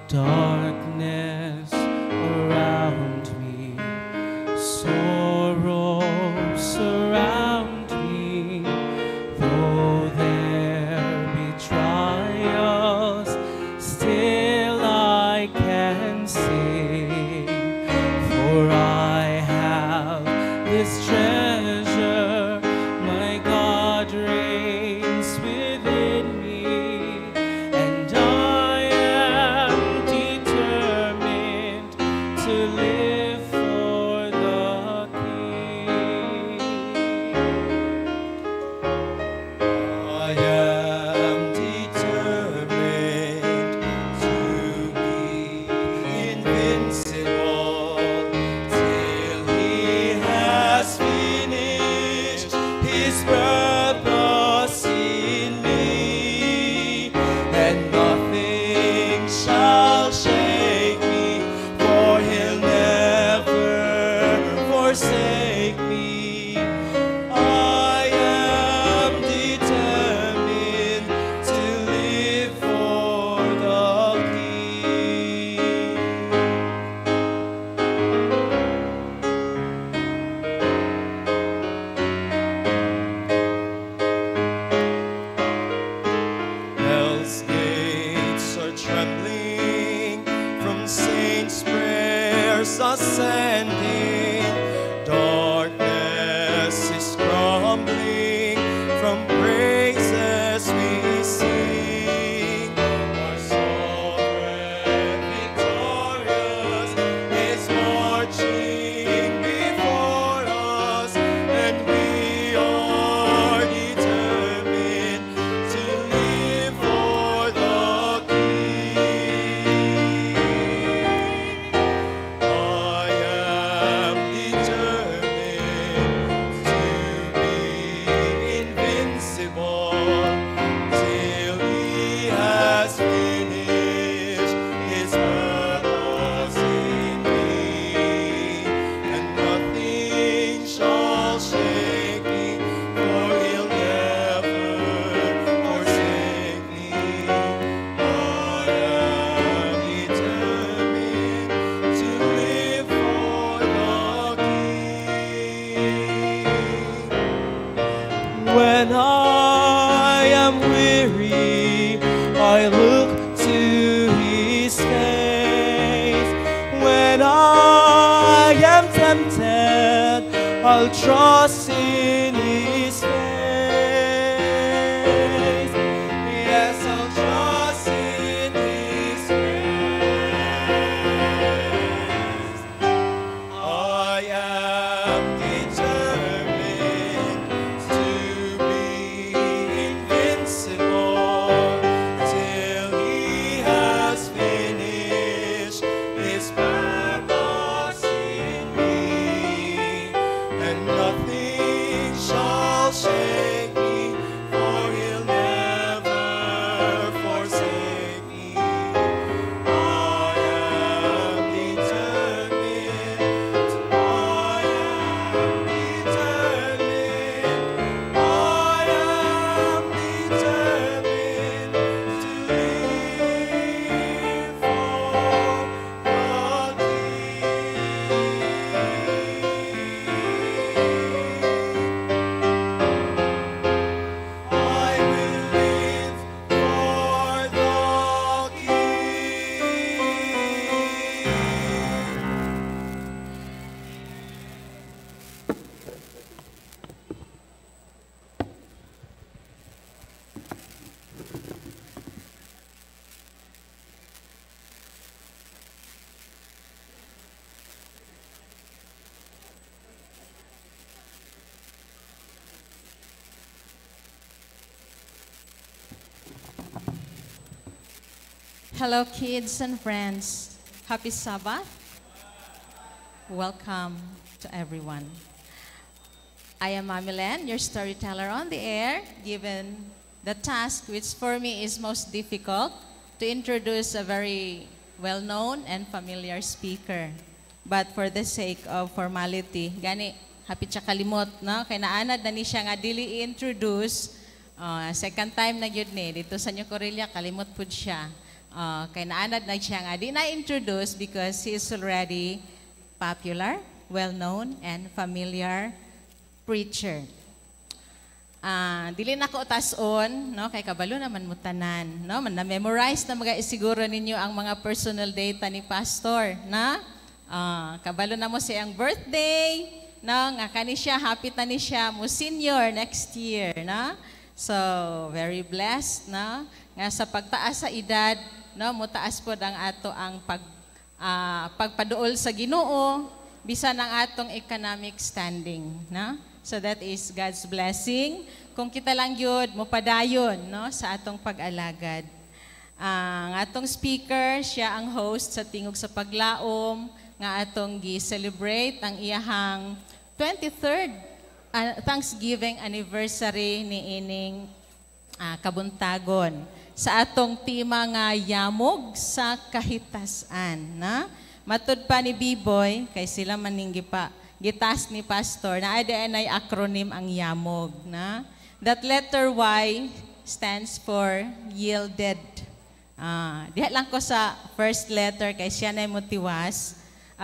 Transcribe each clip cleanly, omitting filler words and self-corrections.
darkness around me, sorrow surround me, though there be trials, still I can sing, for I have this treasure, my God reigns within me, and I am determined to live for the King. I am determined to be invincible till He has finished His purpose in me, and nothing shall shake me, for He'll never forsake me. I am determined to live for the King. Hell's gates are trembling from saints' prayers ascending. Darkness is crumbling from praises we sing. Our sovereign victorious is marching before us, and we are determined to live for the King. I am determined to be invincible till He has finished His purpose in me, and nothing shall shake me, for He'll never forsake me. I am determined to live for the King. When I am weary, I look to His face. When I am tempted, I'll trust in His face. Yes, I'll trust in His grace. I am determined to be invincible till He has finished His purpose in me, and nothing shall shake me, for He'll never forsake me. I am determined, I am determined, I am determined to live for the King. I will live for the Hello, kids and friends. Happy Sabbath. Welcome to everyone. I am Mami Len, your storyteller on the air, given the task, which for me is most difficult, to introduce a very well-known and familiar speaker. But for the sake of formality, gani, hapit siya kalimot, no? Kaya naanad na ni siya nga dili i-introduce. Second time na yun ni, dito sa New Corelia, kalimot po siya. Kay naanad na siya nga, di na-introduce because he is already popular, well-known, and familiar preacher. Dili na ko tason, no, kay kabalo naman mutanan, no, na-memorize na siguro ninyo ang mga personal data ni pastor, na kabalo na mo siyang birthday, no, nga kani siya, happy ta ni siya mo senior next year, na. So, very blessed, no, nga sa pagtaas sa edad, no, mutaas pod ang ato ang pagpaduol sa Ginoo bisan ang atong economic standing, no. So that is God's blessing. Kung kita lang yun, mupadayon, no, sa atong pag-alagad. Ang atong speaker, siya ang host sa Tingog sa Paglaom, nga atong gi-celebrate ang iyahang 23rd Thanksgiving anniversary ni ining kabuntagon. Sa atong tema nga yamog sa kahitasan, na matud pa ni B-Boy, kay sila maninggi pa, gitas ni pastor na ay acronym ang yamog, na that letter Y stands for yielded. Diha lang ko sa first letter kay siya na motiwas,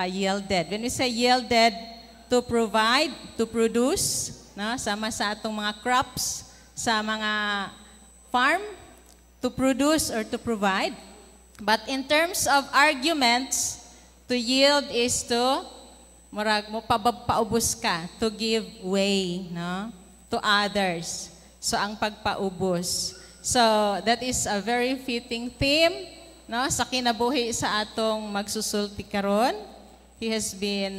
yielded. When we say yielded, to provide, to produce, no, sama sa atong mga crops sa mga farm, to produce or to provide. But in terms of arguments, to yield is to murag mo paubos ka, to give way, no, to others. So ang pagpaubos. So that is a very fitting theme, no, sa kinabuhi sa atong magsusulti karon. He has been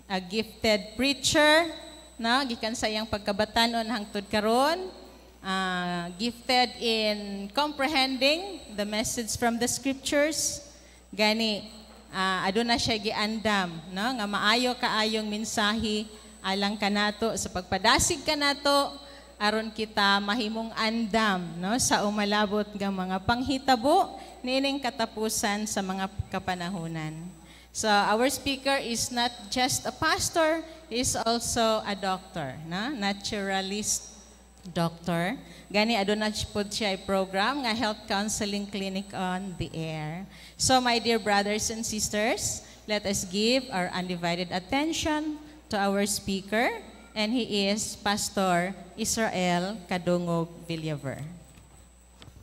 a gifted preacher, no, gikan sa iyang pagkabatanon hangtod karon. Gifted in comprehending the message from the scriptures. Gani aduna siya giandam, no, nga maayo kaayong mensahe alang kanato sa pagpadasig kanato aron kita mahimong andam, no, sa umalabot nga mga panghitabo nining katapusan sa mga kapanahunan. So our speaker is not just a pastor, he is also a doctor, na naturalist doctor. Gani aduna pod siya program nga health counseling clinic on the air. So my dear brothers and sisters, let us give our undivided attention to our speaker, and he is Pastor Israel Kadungog Villaver.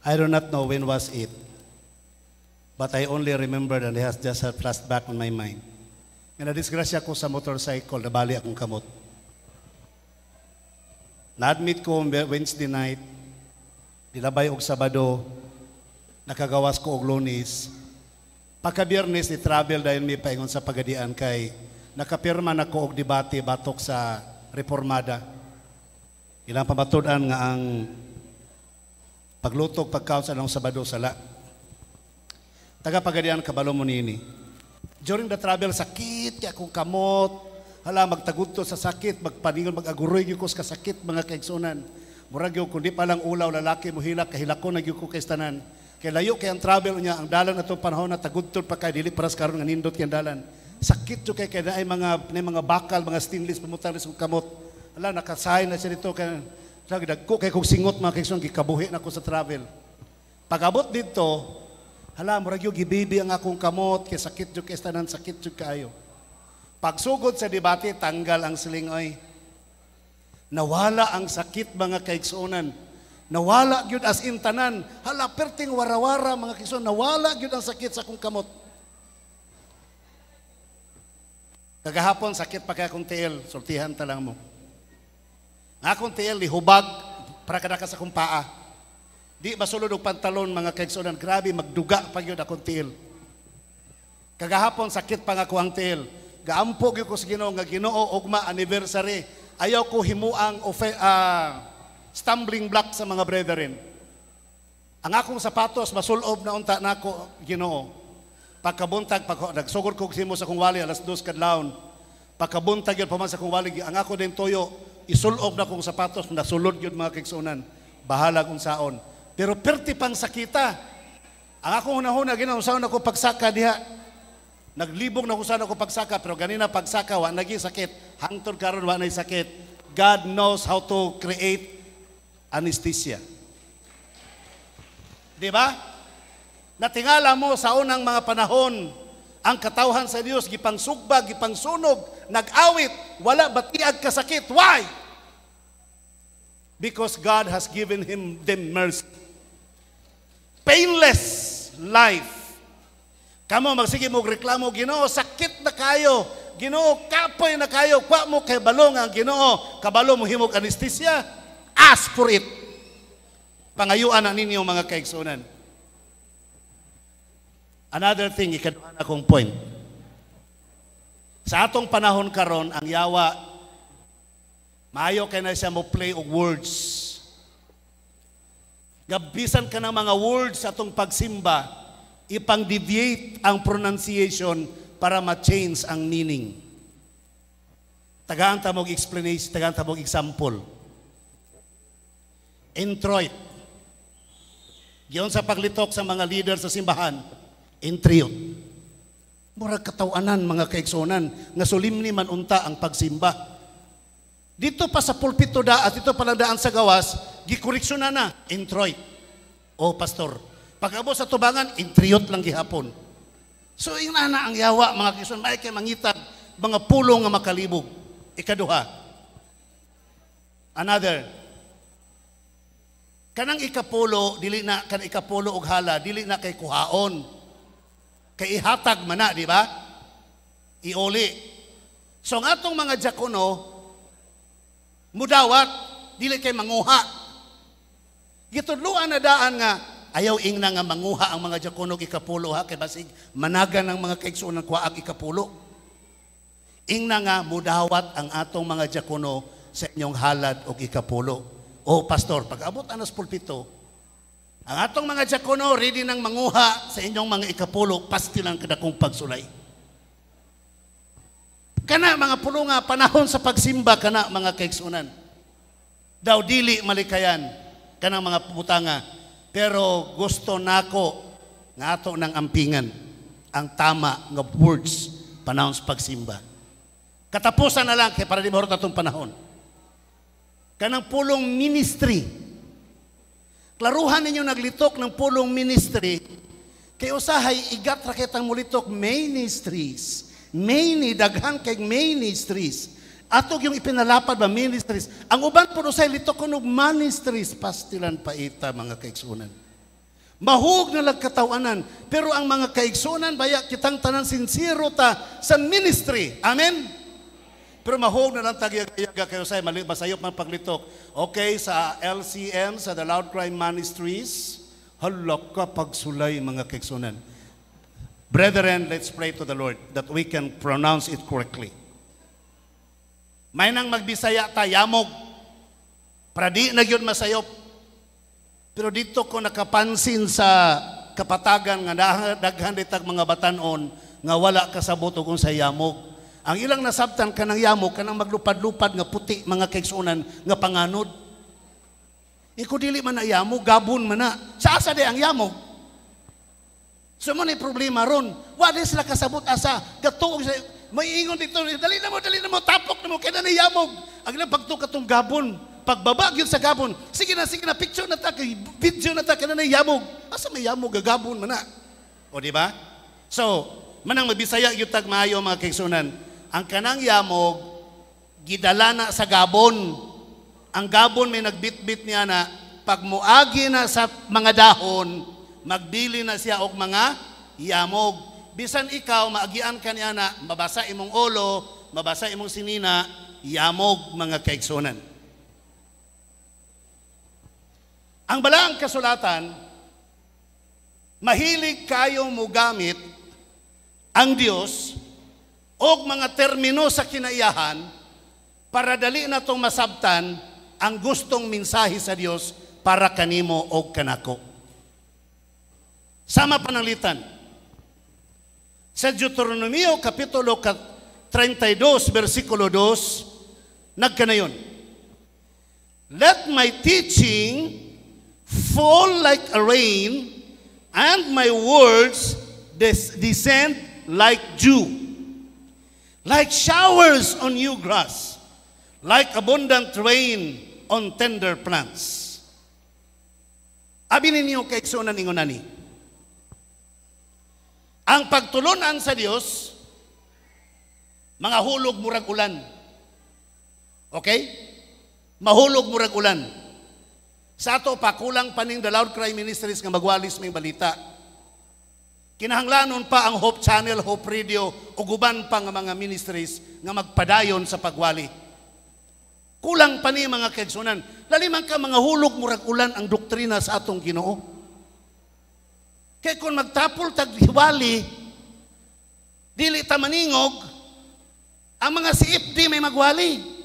I do not know when was it, but I only remember that it has just flashed back on my mind. Nga na-disgrasya ko sa motorcycle, nabali akong kamot. Na-admit ko Wednesday night, dilabay og Sabado, nakagawas ko og Lunes. Pagka-Biyernes, ni-travel dahil may paingon sa Pagadian kay nakapirma na ko og debate batok sa Reformada. Ilang pamatudan nga ang paglutog pagkaon sa anong Sabado sala. Taga-Pagadian kabalo mo nini. During the travel, sakit kaya akong kamot. Hala, magtagudto sa sakit, magpaningon, mag-aguroy yung ko sa sakit, mga kaigsunan. Murag yung kundi palang ulaw, lalaki mo hilak, kahilako na yung ko kaistanan. Kaya layo kaya ang travel niya, ang dalan na itong panahon na tagudto pa kay dili paras karon nga nindot kaya dalan. Sakit yung kaya na ay mga bakal, mga stainless, pamutalis kong kamot. Hala, nakasahin na siya dito, kaya dagko kaya kong singot mga kaigsunan, gikabuhi na ko sa travel. Pag-abot dito, hala, murag yung gibibi ang akong kamot, kaya sakit yung kaistanan, sakit yung kayo. Pagsugod sa debate, tanggal ang silingoy. Nawala ang sakit mga kaigsunan. Nawala gyud as in tanan. Hala, perting warawara mga kaigsunan. Nawala gyud ang sakit sa akong kamot. Kagahapon, sakit pa kaya akong tiil. Sultihan talang mo. Akong tiil, lihubag, para kadaka sa akong paa. Di masulod og pantalon mga kaigsunan. Grabe, magduga pa gyud akong tiil. Kagahapon, sakit pa nga ko ang tiil. Gaampo gyud ko sa Ginoo nga Ginoo ugma anniversary. Ayaw ko himuang stumbling block sa mga brethren. Ang akong sapatos masulob na unta nako Ginoo. Pagkabuntag nagsugod ko himo sa akong wali alas 2 kadlawon. Pagkabuntag gyud pa man sa akong wali ang ako din toyo isulob na kong sapatos nasulod gyud mga kaigsunan. Bahala kung saon. Pero perti pang sakita. Ang akong hunahuna Ginoo saon ako pagsaka diha. Naglibog na kung saan ako pagsaka, pero ganina pagsaka, wa naging sakit. Hangtod karon wa na'y sakit. God knows how to create anesthesia. Di ba? Natingala mo sa unang mga panahon, ang katawhan sa Dios gipangsugba, gipangsunog, nag-awit, wala batiag kasakit. Why? Because God has given them mercy. Painless life. Kamo magsige mo reklamo, Ginoo, sakit na kayo. Ginoo, kapoy na kayo. Kwa mo kay balong ang Ginoo, kabalo mo himog anesthesia. Ask for it. Pangayuan na ninyo mga kaigsunan. Another thing, ikaduhan akong point. Sa atong panahon karon, ang yawa, maayo kay na siya mo play og words. Gabisan ka ng mga words sa atong pagsimba, ipang-deviate ang pronunciation para ma-change ang meaning. Tagaan ta mog explanation, tagaan ta mog example. Introit. Giyon sa paglitok sa mga leader sa simbahan, intriot. Murag katawanan mga kaigsonan nga sulimni man unta ang pagsimba. Dito pa sa pulpito at dito pa lang daan sa gawas, gikoreksyon na introit. O pastor, pag-abot sa tubangan, intriot lang gihapon. So ina na ang yawa mga kaigsonan, may kay mangitag mga pulong nga makalibog. Ikaduha. Another. Kanang ikapulo, dili na kan ikapulo og hala, dili na kay kuhaon. Kay ihatag man na, di ba? Iuli. So ang atong mga diakono, mudawat, dili kay manguha. Gitudluan na daan nga, ayaw ing na nga manguha ang mga diakono ikapulo ha, kay basig managan ng mga kaigsunan kuhaag ikapulo. Ing na nga, mudawat ang atong mga diakono sa inyong halad o ikapulo. O pastor, pag abot anas pulpito, ang atong mga diakono ready nang manguha sa inyong mga ikapulo, pastilan kada kong pagsulay. Kana mga pulo nga panahon sa pagsimba kana mga kaigsunan. Daw dili malikayan kanang mga putanga, pero gusto nako nga ato nang ampingan ang tama nga words panahon sa pagsimba. Katapusan na lang kay para di mahurot atong panahon. Kanang pulong ministry. Klaruhan ninyo naglitok ng pulong ministry. Kay usahay igat ra kitang mulitok ministries. Many daghan kay ministries. Atog yung ipinalapad ba ministries. Ang uban po usay litok kunog ministries pastilan paita mga kaigsunan. Mahug na lagkatawanan, pero ang mga kaigsunan baya kitang tanan sincero ta sa ministry. Amen. Pero mahog na lang tagyaga kayo sa masayop man paglitok. Okay, sa LCM, sa The Loud Cry Ministries, halak ka pagsulay mga kaigsunan. Brethren, let's pray to the Lord that we can pronounce it correctly. May nang magbisaya ta, yamog. Para di na yun masayop. Pero dito ko nakapansin sa kapatagan nga daghan ditag mga batanon nga wala kasabot kung sa yamog. Ang ilang nasabtan kanang yamog, kanang maglupad-lupad nga puti, mga kaigsunan, nga panganod. Iko dili man na yamog, gabon man na. Sa asa di ang yamog? So mo ni problema ron. Wala sila kasabot asa. Gatuog sa, may ingon dito, dali na mo, tapok na mo, kaya na yamog. Ang ilang pagtuk katong gabon, pagbabag yun sa gabon, sige na, picture na ta, video na ta, kaya na yamog. Asa may yamog, gagabon man na. O di ba? So, manang mabisaya yung tagmayo mga kaigsunan. Ang kanang yamog, gidala na sa gabon. Ang gabon may nagbitbit niya na, pag muagi na sa mga dahon, magbili na siya og mga yamog. Bisan ikaw, maagian ka niya na, mabasa imong ulo, mabasa imong sinina, yamog mga kaigsunan. Ang balaang kasulatan, mahilig kayo mo gamit ang Diyos o mga termino sa kinaiyahan para dali na itong masabtan ang gustong mensahe sa Diyos para kanimo o kanako. Sama pananglitan. Sa Deuteronomio Kapitulo 32, versikulo 2, nagkanayon. Let my teaching fall like a rain and my words descend like dew. Like showers on new grass, like abundant rain on tender plants. Abi ninyo kaigsunan ingon ani. Ang pagtulunan sa Dios, mga hulog murag ulan. Okay? Mahulog murag ulan. Sa ato pa, kulang pa ning The Loud Cry Ministries nga magwalis may balita. Kinahanglanon pa ang Hope Channel, Hope Radio, o guban pa nga mga ministries nga magpadayon sa pagwali. Kulang pa ni mga kaigsunan. Laliman ka mga hulog murag ulan ang doktrina sa atong Ginoo. Kaya kung magtapol taghiwali, dili ta maningog, ang mga CFD may magwali.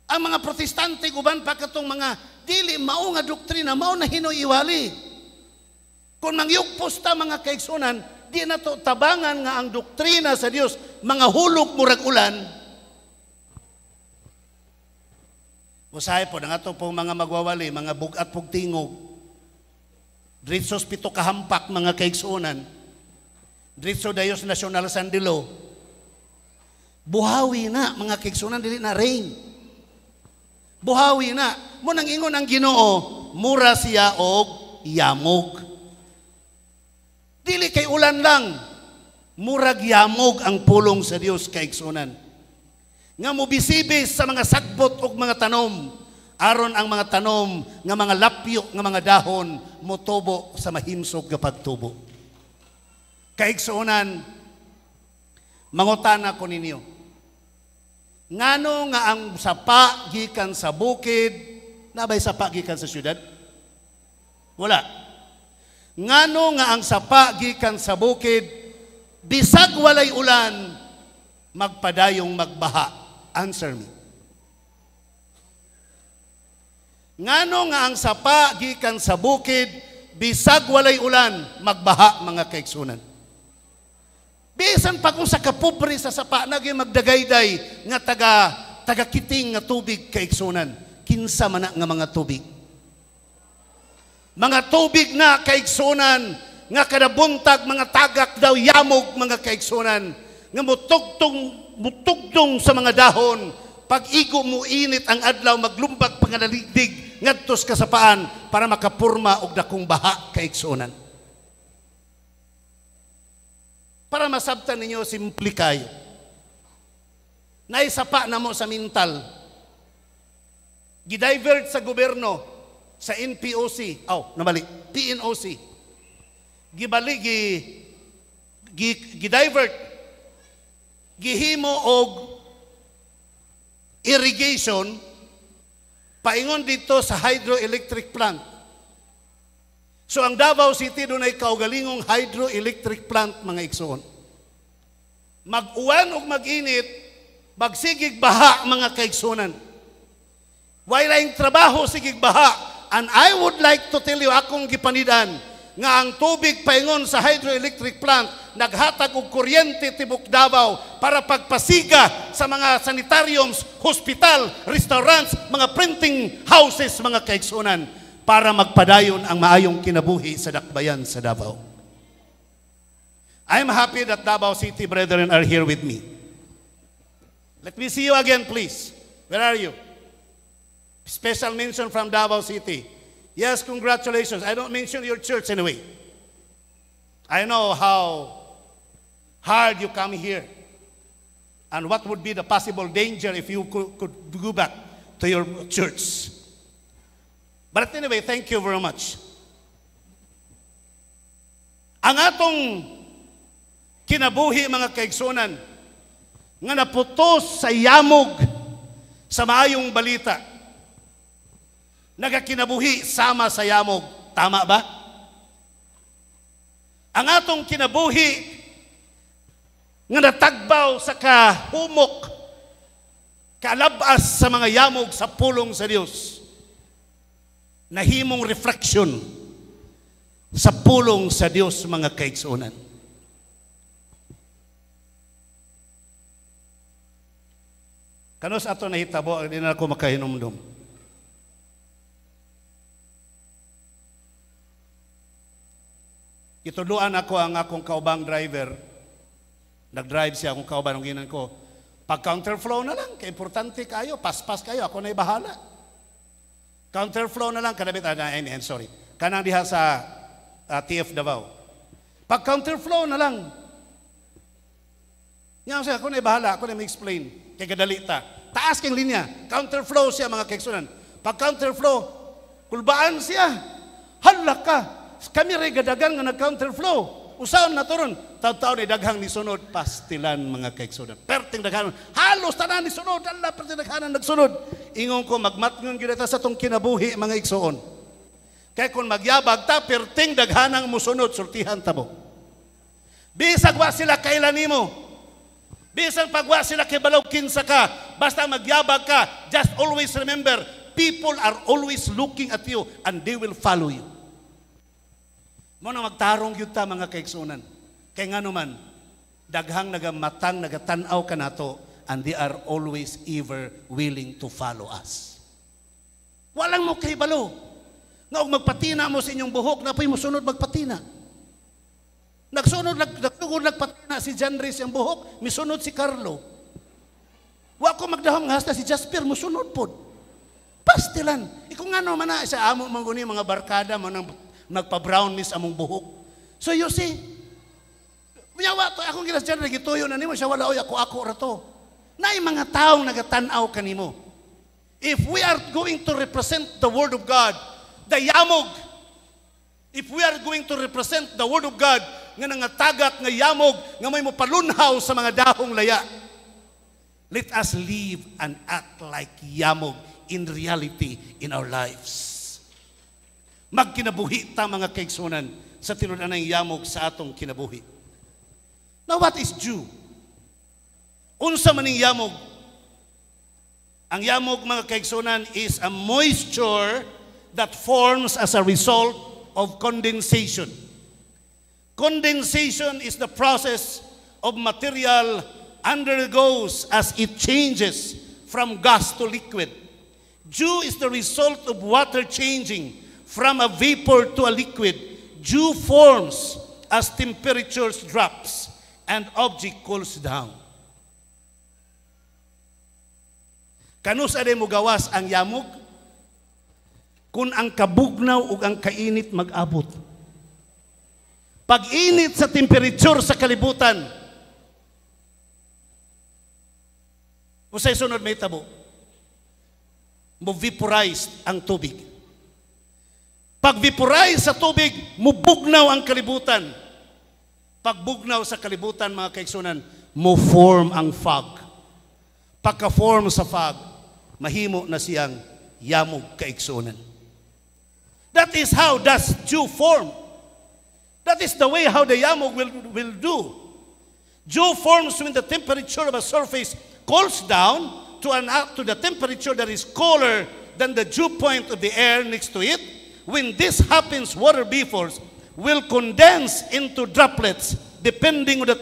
Ang mga protestante, guban pa katong mga dili mao nga doktrina, mao na hinoy-iwali. Kung mangyugpos ta mga kaigsunan, di na to tabangan nga ang doktrina sa Dios, mga hulog murag ulan. Usahay po, nga to po mga magwawali, mga bugat pog tingog. Dritsos pito kahampak mga kaigsunan. Dritso Dayos National Sandilo. Buhawi na mga kaigsunan, dili na rain. Buhawi na. Munang ingon ang Ginoo, mura siya og yamog. Dili kay ulan lang, murag yamog ang pulong sa Dios kaigsunan. Nga mubisibis sa mga sagbot ug mga tanom, aron ang mga tanom nga mga lapyo nga mga dahon motubo sa mahimsog nga pagtubo. Kaigsunan, mangutana ko ninyo, ngano nga ang sapa gikan sa bukid, nabay sapa gikan sa syudad? Wala. Ngano nga ang sapa gikan sa bukid, bisag walay ulan, magpadayong magbaha? Answer me. Ngano nga ang sapa gikan sa bukid, bisag walay ulan, magbaha mga kaigsunan? Bisan pa kung sa kapobre sa sapa, naging magdagayday nga taga-kiting nga tubig kaigsunan. Kinsa man na nga mga tubig. Mga tubig na kaigsunan, nga kada buntag, mga tagak daw, yamog mga kaigsunan, nga mutugtong sa mga dahon, pag igo mo init ang adlaw, maglumbag panganaligdig, ngadtos kasapaan, para makapurma og dakong baha kaigsunan. Para masabtan ninyo, simple kayo. Naisapa na mo sa mental. Gidivert sa gobyerno, sa NPOC, namali, PNOC. Gibali, gidivert, gihimo og irrigation, paingon dito sa hydroelectric plant. So ang Davao City doon ay kaugalingong hydroelectric plant mga igsoon. Mag-uwan o mag-init, magsigig baha mga kaigsunan. While ang trabaho sigig baha, and I would like to tell you akong gipanidan nga ang tubig paingon sa hydroelectric plant naghatag og kuryente tibok Davao para pagpasiga sa mga sanitariums, hospital, restaurants, mga printing houses mga kaigsunan, para magpadayon ang maayong kinabuhi sa dakbayan sa Davao. I'm happy that Davao City brethren are here with me. Let me see you again, please. Where are you? Special mention from Davao City. Yes, congratulations. I don't mention your church anyway. I know how hard you come here and what would be the possible danger if you could go back to your church. But anyway, thank you very much. Ang atong kinabuhi mga kaigsunan nga naputos sa yamog sa maayong balita, nagakinabuhi sama sa yamog. Tama ba? Ang atong kinabuhi nga natagbaw sa kahumok, kalabas sa mga yamog sa pulong sa Dios, nahimong reflection sa pulong sa Dios mga kaigsunan. Kanos ato nahitabo, hindi na ako makahinumdum. Ituluan ako ang akong kaubang driver. Nag-drive siya akong kauban, ang ginan ko, pag counterflow na lang, kaya importante kayo, paspas kayo, ako na'y bahala. Counterflow na lang, kanabit, sorry, kanang diha sa TF Davao. Pag counterflow na lang. Nga siya, ako na bahala, ako na may-explain. Kaya gadali ta. Taas kang linya. Counterflow siya mga kaigsunan. Pag counterflow, kulbaan siya. Hala ka. Kami rin gadagan nga nag-counterflow. Usaon na to ron. Taon-taon ay daghang nisunod. Pastilan mga kaigsunan. Perting daghanon. Halos tanan nisunod. Hala, perting daghanan nagsunod. Ingon ko, magmatngon kita sa itong kinabuhi mga igsoon. Kaya kung magyabag ta, perting daghanang musunod, sultihan tabo. Bisag wa sila kailan nimo. Bisan pagwa sila kay balaw kinsa ka, basta magyabag ka, just always remember, people are always looking at you and they will follow you. Mo na magtarong yun ta mga kaigsunan. Kaya nga naman, daghang nagamatang, nagatanaw ka nato, and they are always ever willing to follow us. Walang mo kay balo. Nga magpatina mo sa inyong buhok, na po'y musunod magpatina. Nagpatina si John Reese ang buhok, misunod si Carlo. Wa ko magdahong hasta si Jasper, musunod po. Pastilan. Kung ano man na, sa amo manguni mga barkada, nagpa-brownies among buhok. So you see, yawa to, akong gilas dyan, nagituyo na nimo, siya wala, oy, ako rato. Na yung mga taong nagatanaw kanimo. If we are going to represent the Word of God, the yamog, if we are going to represent the Word of God, nga nangatagak, nga yamog, nga may mapalunhaw sa mga dahong laya, let us live and act like yamog in reality in our lives. Magkinabuhi ta mga kaigsunan sa tinunan ng yamog sa atong kinabuhi. Now what is dew? Unsa maning yamog? Ang yamog mga kaigsunan is a moisture that forms as a result of condensation. Condensation is the process of material undergoes as it changes from gas to liquid. Dew is the result of water changing from a vapor to a liquid. Dew forms as temperatures drops and object cools down. Kanus ade mo gawas ang yamog? Kung ang kabugnaw ug ang kainit mag-abot. Pag-init sa temperature sa kalibutan, usay sunod may tabo, mo-vaporize ang tubig. Pag-vaporize sa tubig, mubugnaw ang kalibutan. Pagbugnaw sa kalibutan, mga kaigsunan, mo-form ang fog. Pagka-form sa fog, mahimo na siyang yamog kaigsunan. That is how does dew form. That is the way how the yamog will do. Dew forms when the temperature of a surface cools down to the temperature that is cooler than the dew point of the air next to it. When this happens, water vapors will condense into droplets depending on the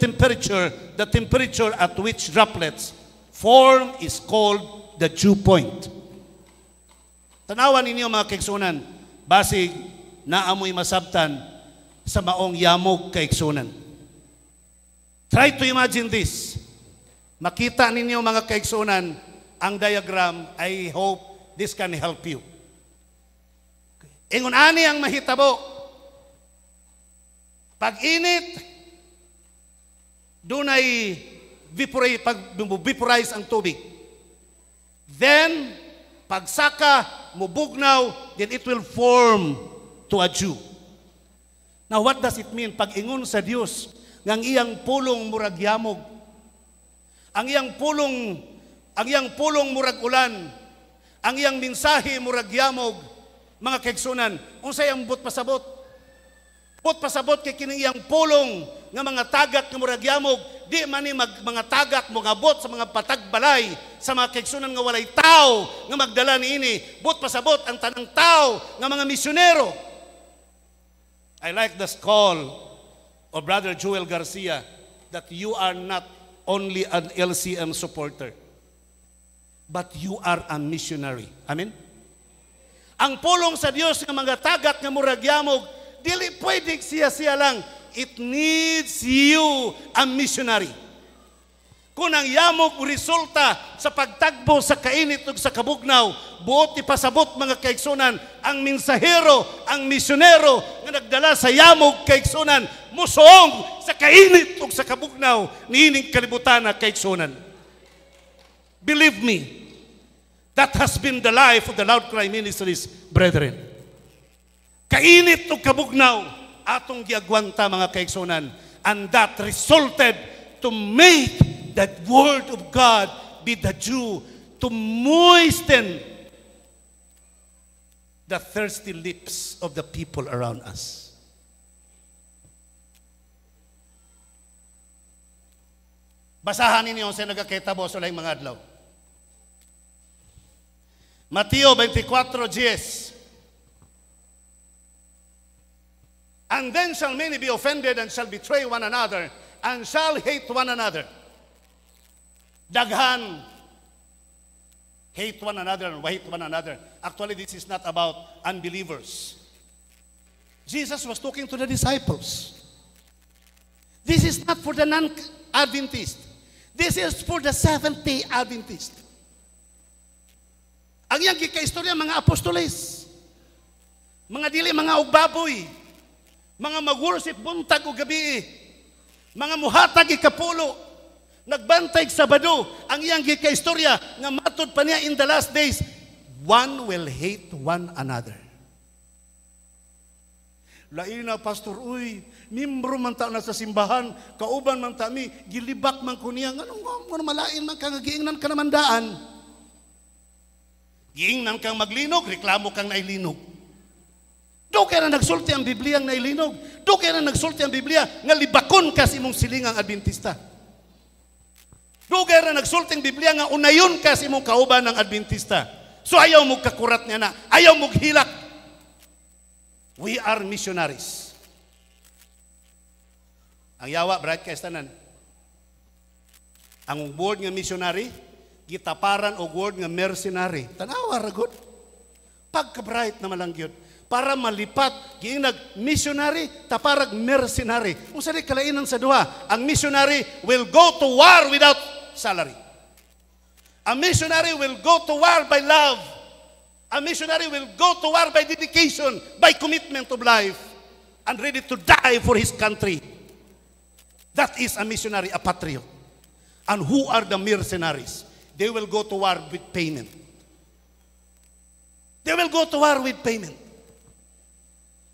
temperature at which droplets form is called the dew point. Tanawan ninyo mga kaigsunan, basig naamoy masabtan sa maong yamog kaigsunan. Try to imagine this. Makita ninyo mga kaigsunan ang diagram. I hope this can help you. Ingon ani ang mahitabo. Pag-init, dunay vaporize ang tubig. Then, pagsaka, mubugnaw, then it will form to a dew. Now, what does it mean? Pag-ingon sa Dios, ngang iyang pulong murag yamog, ang iyang pulong murag ulan, ang iyang mensahe murag yamog, mga kaigsunan, unsay ang but pasabot? But pasabot kay kining iyang pulong nga mga tagat nga murag yamog, di man ni mga tagat mo ngabot sa mga patagbalay sa mga kaigsunan nga walay tao nga magdala niini, but pasabot ang tanang tao nga mga misyonero. I like the call of Brother Joel Garcia that you are not only an LCM supporter, but you are a missionary. Amen? Ang pulong sa Diyos ng mga tagat nga murag yamog, dili pwede siya lang. It needs you, a missionary. Kung ang yamog resulta sa pagtagbo sa kainit ug sa kabugnaw, buot ipasabot mga kaigsunan, ang mensahero, ang misyonero nga nagdala sa yamog kaigsunan, musuong sa kainit ug sa kabugnaw niining kalibutan na kaigsunan. Believe me, that has been the life of the Loud Cry Ministries, brethren. Kainit ug kabugnaw atong giagwanta mga kaigsunan, and that resulted to make that word of God be the dew to moisten the thirsty lips of the people around us. Basahan ninyo sa nagakitabo sa laing mga adlaw. Mateo 24:10. And then shall many be offended and shall betray one another and shall hate one another. Daghan hate one another and hate one another. Actually, this is not about unbelievers. Jesus was talking to the disciples. This is not for the non-Adventist. This is for the Seventh-day Adventist. Ang iyang gikaistorya mga apostoles, mga dili mga ugbaboy, mga mag-worship buntag o gabi, mga muhatag ikapulo, nagbantay Sabado, ang iyang gikaistorya nga matod pa niya in the last days, one will hate one another. Laina, Pastor, uy, mimbro man ta na sa simbahan, kauban man ta mi, gilibak man ko niya, anong malain man ka, giingnan ka naman daan. Giingnan kang maglinog, reklamo kang nailinog. Do kaya na nagsulti ang Biblia ang nailinog. Do kaya na nagsulti ang Biblia nga libakon ka sa imong silingang Adventista. Lugar na nagsulting Biblia nga unayon ka sa imong kauban ng Adventista. So ayaw mo kakurat niya na, ayaw mo hilak. We are missionaries. Ang yawa, bright ka tanan. Ang word nga missionary, gitaparan o word nga mercenary. Tanawa, ragod. Pagka-bright naman lang yun. Para malipat, giinag missionary, taparag mercenary. Kung sari kalainan sa duha, ang missionary will go to war without salary. A missionary will go to war by love. A missionary will go to war by dedication, by commitment of life, and ready to die for his country. That is a missionary, a patriot. And who are the mercenaries? They will go to war with payment. They will go to war with payment.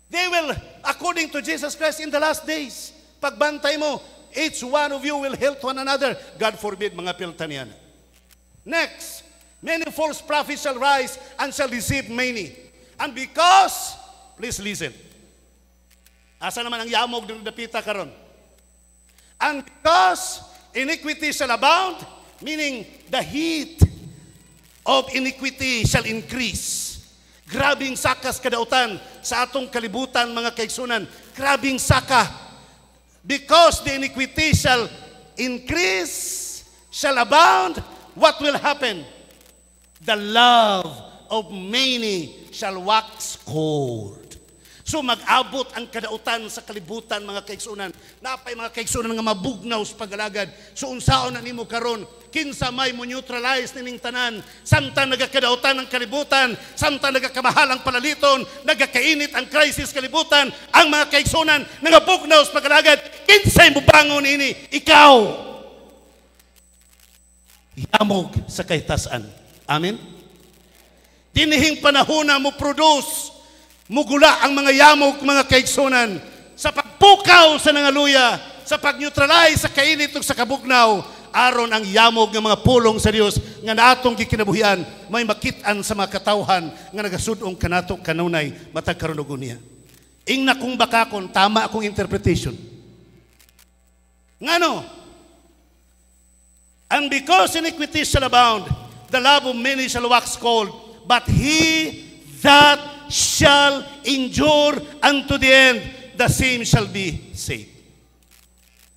They will, according to Jesus Christ, in the last days, pagbantay mo, each one of you will help one another. God forbid, mga piltan yan. Next, many false prophets shall rise and shall deceive many. And because, please listen, asa naman ang yamog ng dapita karon? And because iniquity shall abound, meaning the heat of iniquity shall increase. Grabing sakas kadautan sa atong kalibutan mga kaigsunan. Grabing saka. Because the iniquity shall increase, shall abound, what will happen? The love of many shall wax cold. So mag-abot ang kadautan sa kalibutan mga kaigsunan. Napay mga kaigsunan nga mabugnaw sa pagalagad. So unsaon na nimo karon, kinsa may mo neutralize nining tanan, samtang nagakadautan ang kalibutan, samtang nagakabahal ang palaliton, nagakainit ang crisis kalibutan, ang mga kaigsunan nagabugnaw sa pagalagad, kinsay mo bangon ini? Ikaw. Yamog sa kaitasan. Amen. Dinihing panahon na mo produce, mugula ang mga yamog, mga kaigsunan, sa pagpukaw sa nangaluya, sa pag-neutralize sa kainit ug sa kabugnaw, aron ang yamog ng mga pulong sa Dios nga naatong gikinabuhian, may makit-an sa mga katawhan nga nagasudong kanato kanunay matag karon ug unya. Ingna kung bakakon, tama akong interpretation. Ngano? And because iniquity shall abound, the love of many shall wax cold, but he that shall endure unto the end, the same shall be saved.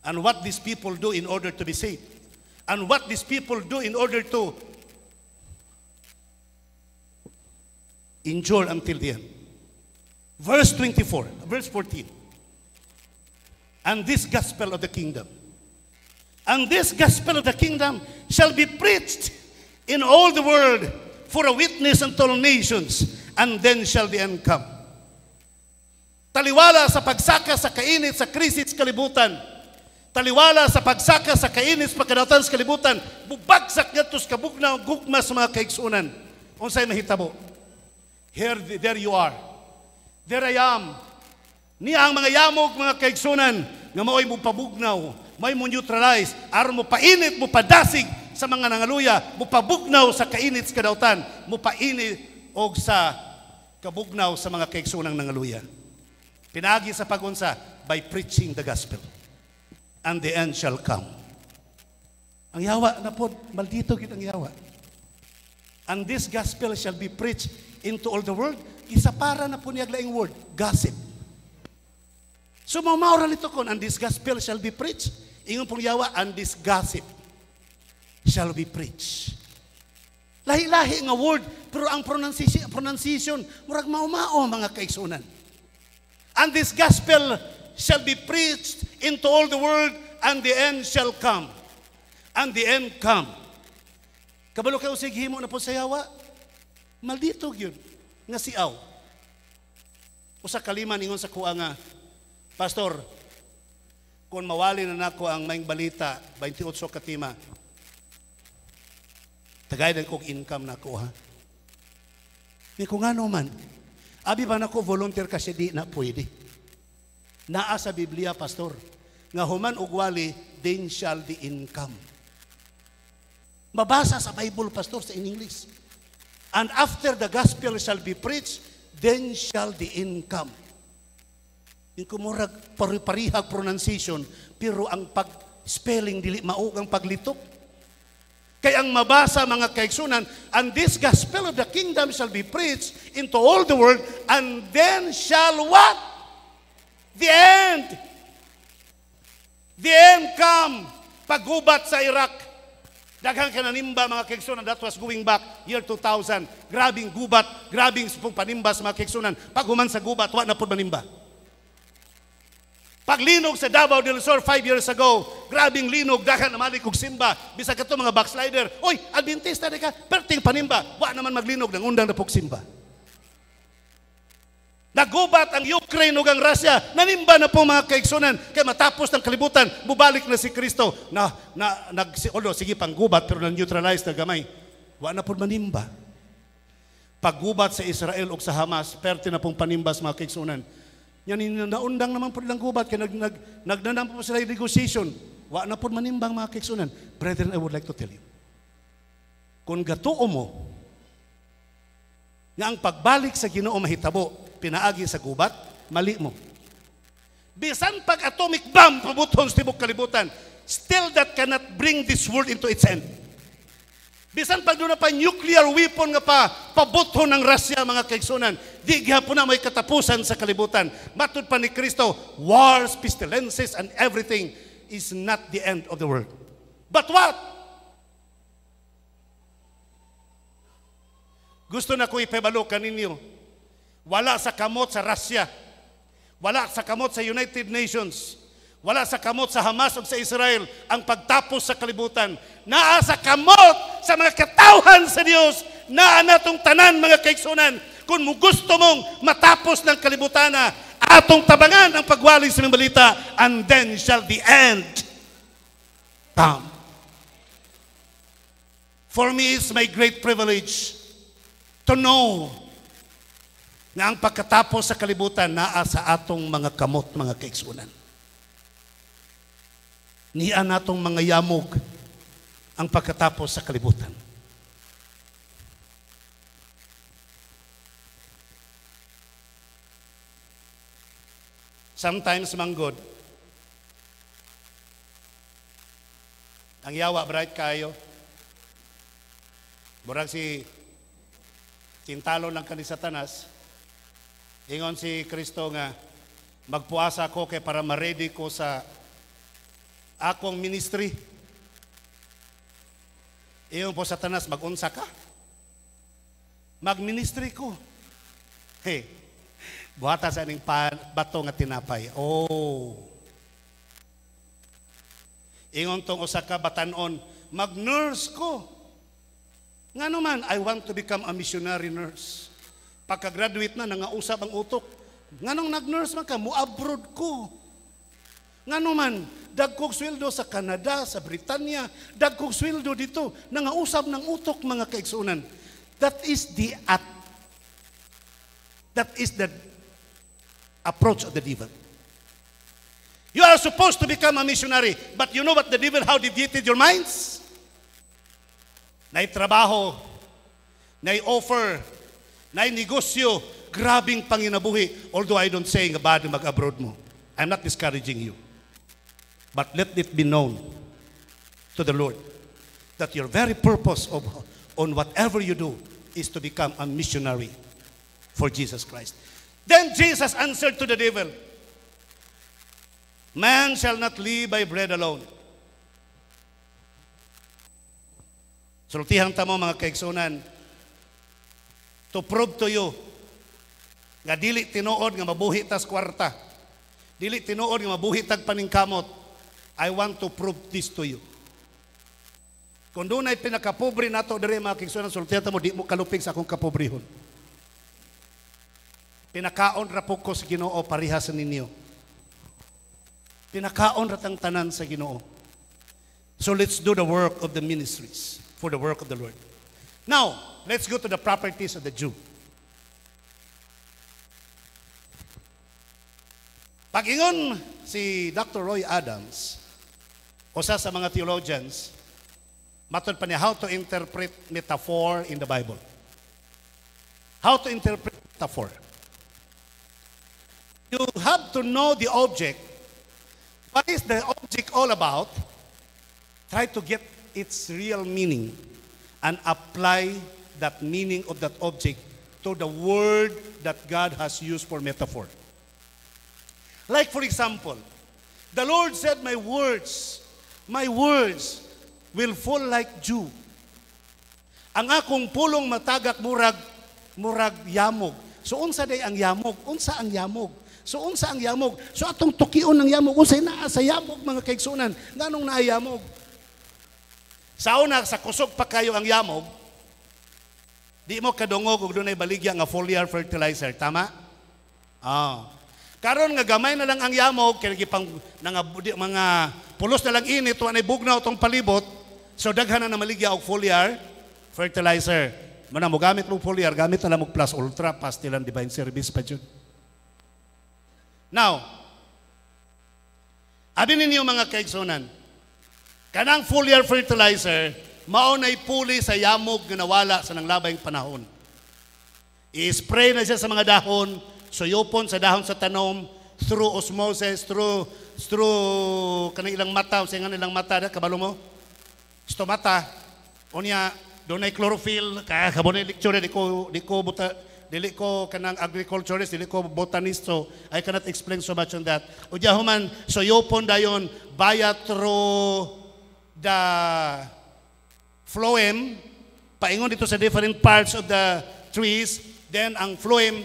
And what these people do in order to be saved, and what these people do in order to endure until the end. Verse 14. And this gospel of the kingdom, And this gospel of the kingdom shall be preached in all the world for a witness unto all nations, and then shall the end come. Taliwala sa pagsaka sa kainit sa krisis kalibutan. Taliwala sa pagsaka sa kainit sa pagkadautan sa kalibutan. Bubagsak ngadto sa kabugnaw gugma sa mga kaigsunan. Unsay mahitabo? There you are. There I am. Niya ang mga yamog, mga kaigsunan, nga mao'y mo pabugnaw, may mo neutralize, aron mo painit, mo padasig sa mga nangaluya, mo pabugnaw sa kainit sa kadautan, mo painit og sa kabugnaw sa mga kaigsunang nangaluya. Pinagi sa pagunsa, by preaching the gospel. And the end shall come. Ang yawa na po, maldito gid ang yawa. And this gospel shall be preached into all the world. Isa para na po niyag laing word, gossip. So maural ito kon, and this gospel shall be preached. Ingon pong yawa, and this gossip shall be preached. Lahi-lahi nga word, pero ang pronunciation, murag maumao mga kaigsunan. And this gospel shall be preached into all the world, and the end shall come. And the end come. Kabalo kayo sighimo na po sa yawa, maldito yun, nga siaw. Usa kaliman ingon sa kuha nga, Pastor, kung mawali na nako ang maing balita, 28 katima, tagay kong income nako ha. Ni kung ano man, abi ba nako volunteer kasi di na pwede. Naa sa Biblia, Pastor, nga human og wali, then shall the income. Mabasa sa Bible, Pastor, sa in English. And after the gospel shall be preached, then shall the income. Yung kumurag parihag pronunciation, pero ang pag-spelling dili mao ang paglitok. Kaya ang mabasa mga kaigsunan, and this gospel of the kingdom shall be preached into all the world, and then shall what? The end. The end come. Paggubat sa Iraq. Daghang kananimba mga kaigsunan, that was going back year 2000. Grabing gubat, grabing panimba sa mga kaigsunan. Paghuman sa gubat, wa na po manimba. Paglinog sa Davao del Sur 5 years ago, grabing linog, dahan na malik og simba. Bisa ka to mga backslider. Oy, Adventista di ka, perting panimba. Wa naman maglinog, nang undang na pog simba. Nagubat ang Ukraine ug ang Russia. Nanimba na po mga kaigsunan. Kaya matapos ng kalibutan, bubalik na si Kristo. Sige pang gubat, pero na-neutralize na gamay. Wa na po manimba. Paggubat sa Israel ug sa Hamas, perti na pong panimba sa mga kaigsunan. Yan naundang naman po nilang gubat, kaya nagnanam po sila yung negotiation. Wa na po manimbang mga kaigsunan. Brethren, I would like to tell you, kung gatuo mo, nga ang pagbalik sa Ginoo mahitabo, pinaagi sa gubat, mali mo. Bisan pag atomic bomb pabuton sa tibok kalibutan, still that cannot bring this world into its end. Bisan pag doon na pa nuclear weapon nga pabuton ng Russia mga kaigsunan, di gihapon na may katapusan sa kalibutan. Matud pa ni Kristo, wars, pestilences, and everything is not the end of the world. But what? Gusto na ko ipabalo kaninyo, wala sa kamot sa Russia, wala sa kamot sa United Nations, wala sa kamot sa Hamas o sa Israel ang pagtapos sa kalibutan. Naa sa kamot sa mga katawhan sa Diyos, naa natong tanan mga kaigsunan. Kung mo gusto mong matapos ng kalibutan na, atong tabangan ang pagwali sa mga balita, and then shall the end come. For me, it's my great privilege to know na ang pagkatapos sa kalibutan naa sa atong mga kamot, mga kaigsunan. Niya natong mga yamog ang pagkatapos sa kalibutan. Sometimes manggod, ang yawa bright kayo, burag si tintalo lang kani Satanas, ingon si Kristo nga, magpuasa ko kay para ma-ready ko sa akong ministry. Iyon po Satanas, mag-unsa ka? Mag-ministry ko. Hey, buhata sa aning bato nga tinapay. Oh. Ingon tong usa ka batanon, mag-nurse ko. Nga naman, I want to become a missionary nurse. Pagka-graduate na, nangausap ang utok. Nga nung nag-nurse man ka, mu-abroad ko. Nga naman, dagkog sweldo sa Canada, sa Britanya, dagkog sweldo dito, nangausap ng utok mga kaigsunan. That is the approach of the devil. You are supposed to become a missionary, but you know what the devil, how deviated your minds? Na'y trabaho, na'y offer, na'y negosyo, grabing panginabuhi. Although I don't say nga bad mag-abroad mo. I'm not discouraging you. But let it be known to the Lord that your very purpose on whatever you do is to become a missionary for Jesus Christ. Then Jesus answered to the devil, man shall not live by bread alone. Sultihan tamo mga kaigsunan, to prove to you nga dili tinuod nga mabuhi tas kwarta, dili tinuod nga mabuhi tag paningkamot. I want to prove this to you. Kung doon ay pinakapobre nato diri mga kaigsunan, sultihan tamo, di mo kalupig sa akong kapobrehon. Pinakaon ra po ko sa Ginoo parihas ninyo. Pinakaon ra tang tanan sa Ginoo. So let's do the work of the ministries for the work of the Lord. Now, let's go to the properties of the Jew. Pag-ingon si Dr. Roy Adams, usa sa mga theologians, matod pa niya how to interpret metaphor in the Bible. How to interpret metaphor. You have to know the object. What is the object all about? Try to get its real meaning and apply that meaning of that object to the word that God has used for metaphor. Like for example, the Lord said, my words will fall like dew. Ang akong pulong matagak murag yamog. So unsa day ang yamog? Unsa ang yamog? So unsa ang yamog? So atong tukion ng yamog, unsay naa sa yamog mga kaigsunan? Nganong naa yamog? Sa una, sa kusog pa kayo ang yamog, di mo kadungog ug dunay baligya nga foliar fertilizer, tama? Karon nga gamay na lang ang yamog, kaya gipang mga pulos na lang init, wanay bugnaw tong palibot, so daghan na maligya og foliar fertilizer. Muna mo gamit mo foliar, gamit na lang mo plus ultra, pastilan divine service pa jud. Now, abi ninyo mga kaigsunan, kanang foliar fertilizer, maunay puli sa yamog nga nawala sa nanglabayng panahon. I-spray na siya sa mga dahon, suyupon sa dahon sa tanom, through osmosis, through kanang ilang mata, sa ilang mata, kabalo mo? Stomata, unya, doon ay chlorophyll, kaya kabunay lecture, dili ko kanang agriculturist, dili ko botanist, so I cannot explain so much on that. Unya human, suyupon dayon, via through the phloem, paingon dito sa different parts of the trees, then ang phloem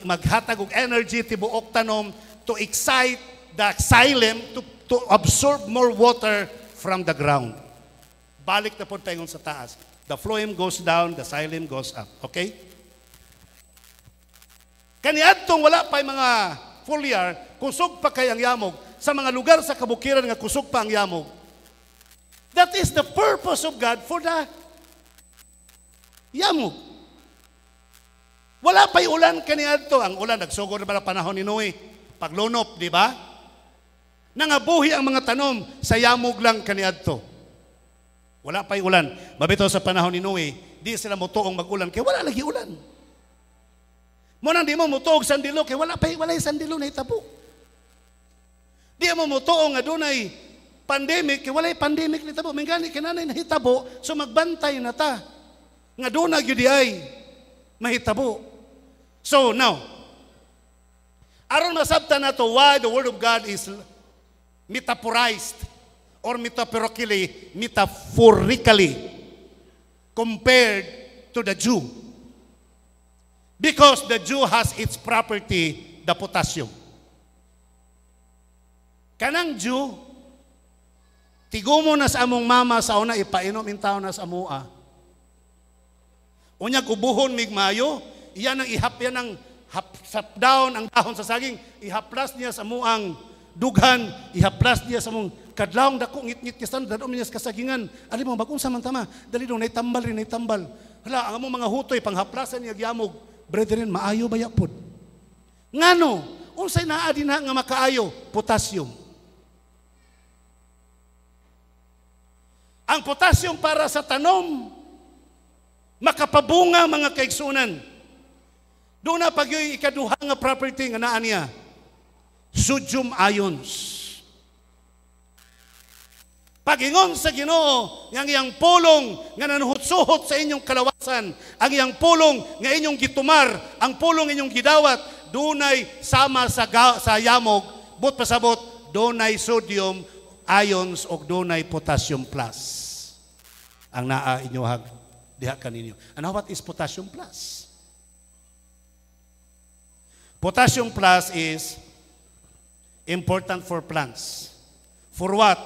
maghatag og energy tibuok tanom to excite the xylem to absorb more water from the ground. Balik na po paingon sa taas. The phloem goes down, the xylem goes up. Okay? Kaniadtong wala pa mga foliar, kusog pa kay ang yamog. Sa mga lugar sa kabukiran nga kusog pa ang yamog. That is the purpose of God for the yamog. Wala pa'y ulan kaniadto. Ang ulan, nagsugod na panahon ni Noe. Paglunop, di ba? Nangabuhi ang mga tanom sa yamog lang kaniadto. Wala pa'y ulan. Mabito sa panahon ni Noe, di sila mutuong mag-ulan, kaya wala lagi ulan. Munang di mo mutuog sandilo, kaya wala yung sandilo na hitabo. Di mo mutuong nga dunay pandemic, kaya wala yung pandemic na hitabo. Mingani kinanay na hitabo, so magbantay na ta. Nga dunay yun di ay mahitabo. So now, aron masabta na to why the Word of God is metaphorized or metaphorically compared to the Jew. Because the Jew has its property, the potassium. Kanang Jew, Tigumo na sa among mama sa una ipainom in taon na sa amua. Unya ubuhon mig mayo, iyan ang yan ang sap down ang dahon sa saging, ihaplas niya sa amuang dughan, ihaplas niya sa among kadlawng dako ngit-ngit kisan dadom niya sa kasagingan. Ali mo bagong samantama, dali dong naitambal rin naitambal. Hala, ang among mga hutoy panghaplasan niya gyamog. Brethren, maayo baya pod. Ngano, unsay naa din nga makaayo? Potassium. Ang potassium para sa tanom, makapabunga mga kaigsunan. Doon na pag-yoy ikaduha nga property nga naa niya, sodium ions. Pag-ingon sa Ginoo, ang iyang pulong nga nanuhot-suhot sa inyong kalawasan, ang iyang pulong nga inyong gitumar, ang pulong inyong gidawat, dunay sama sa yamog, but pasabot, dunay sodium ions o dunay potassium plus. Ang naa inyohag diha kaninyo. And what is potassium plus? Potassium plus is important for plants. For what?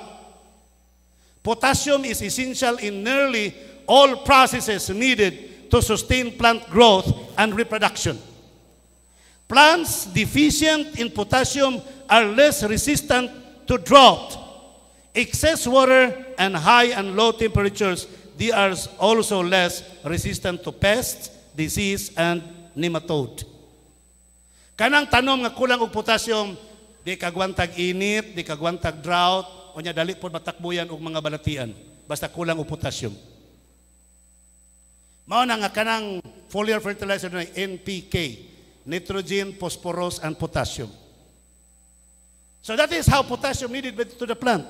Potassium is essential in nearly all processes needed to sustain plant growth and reproduction. Plants deficient in potassium are less resistant to drought, excess water, and high and low temperatures. They are also less resistant to pests, disease, and nematode. Kanang tanom nga kulang og potassium, di kagwantag init, di kagwantag drought, o nya dali po matakbuyan og mga balatian, basta kulang og potassium. Mao na nga kanang foliar fertilizer na NPK, nitrogen, phosphorus, and potassium. So that is how potassium needed to the plant.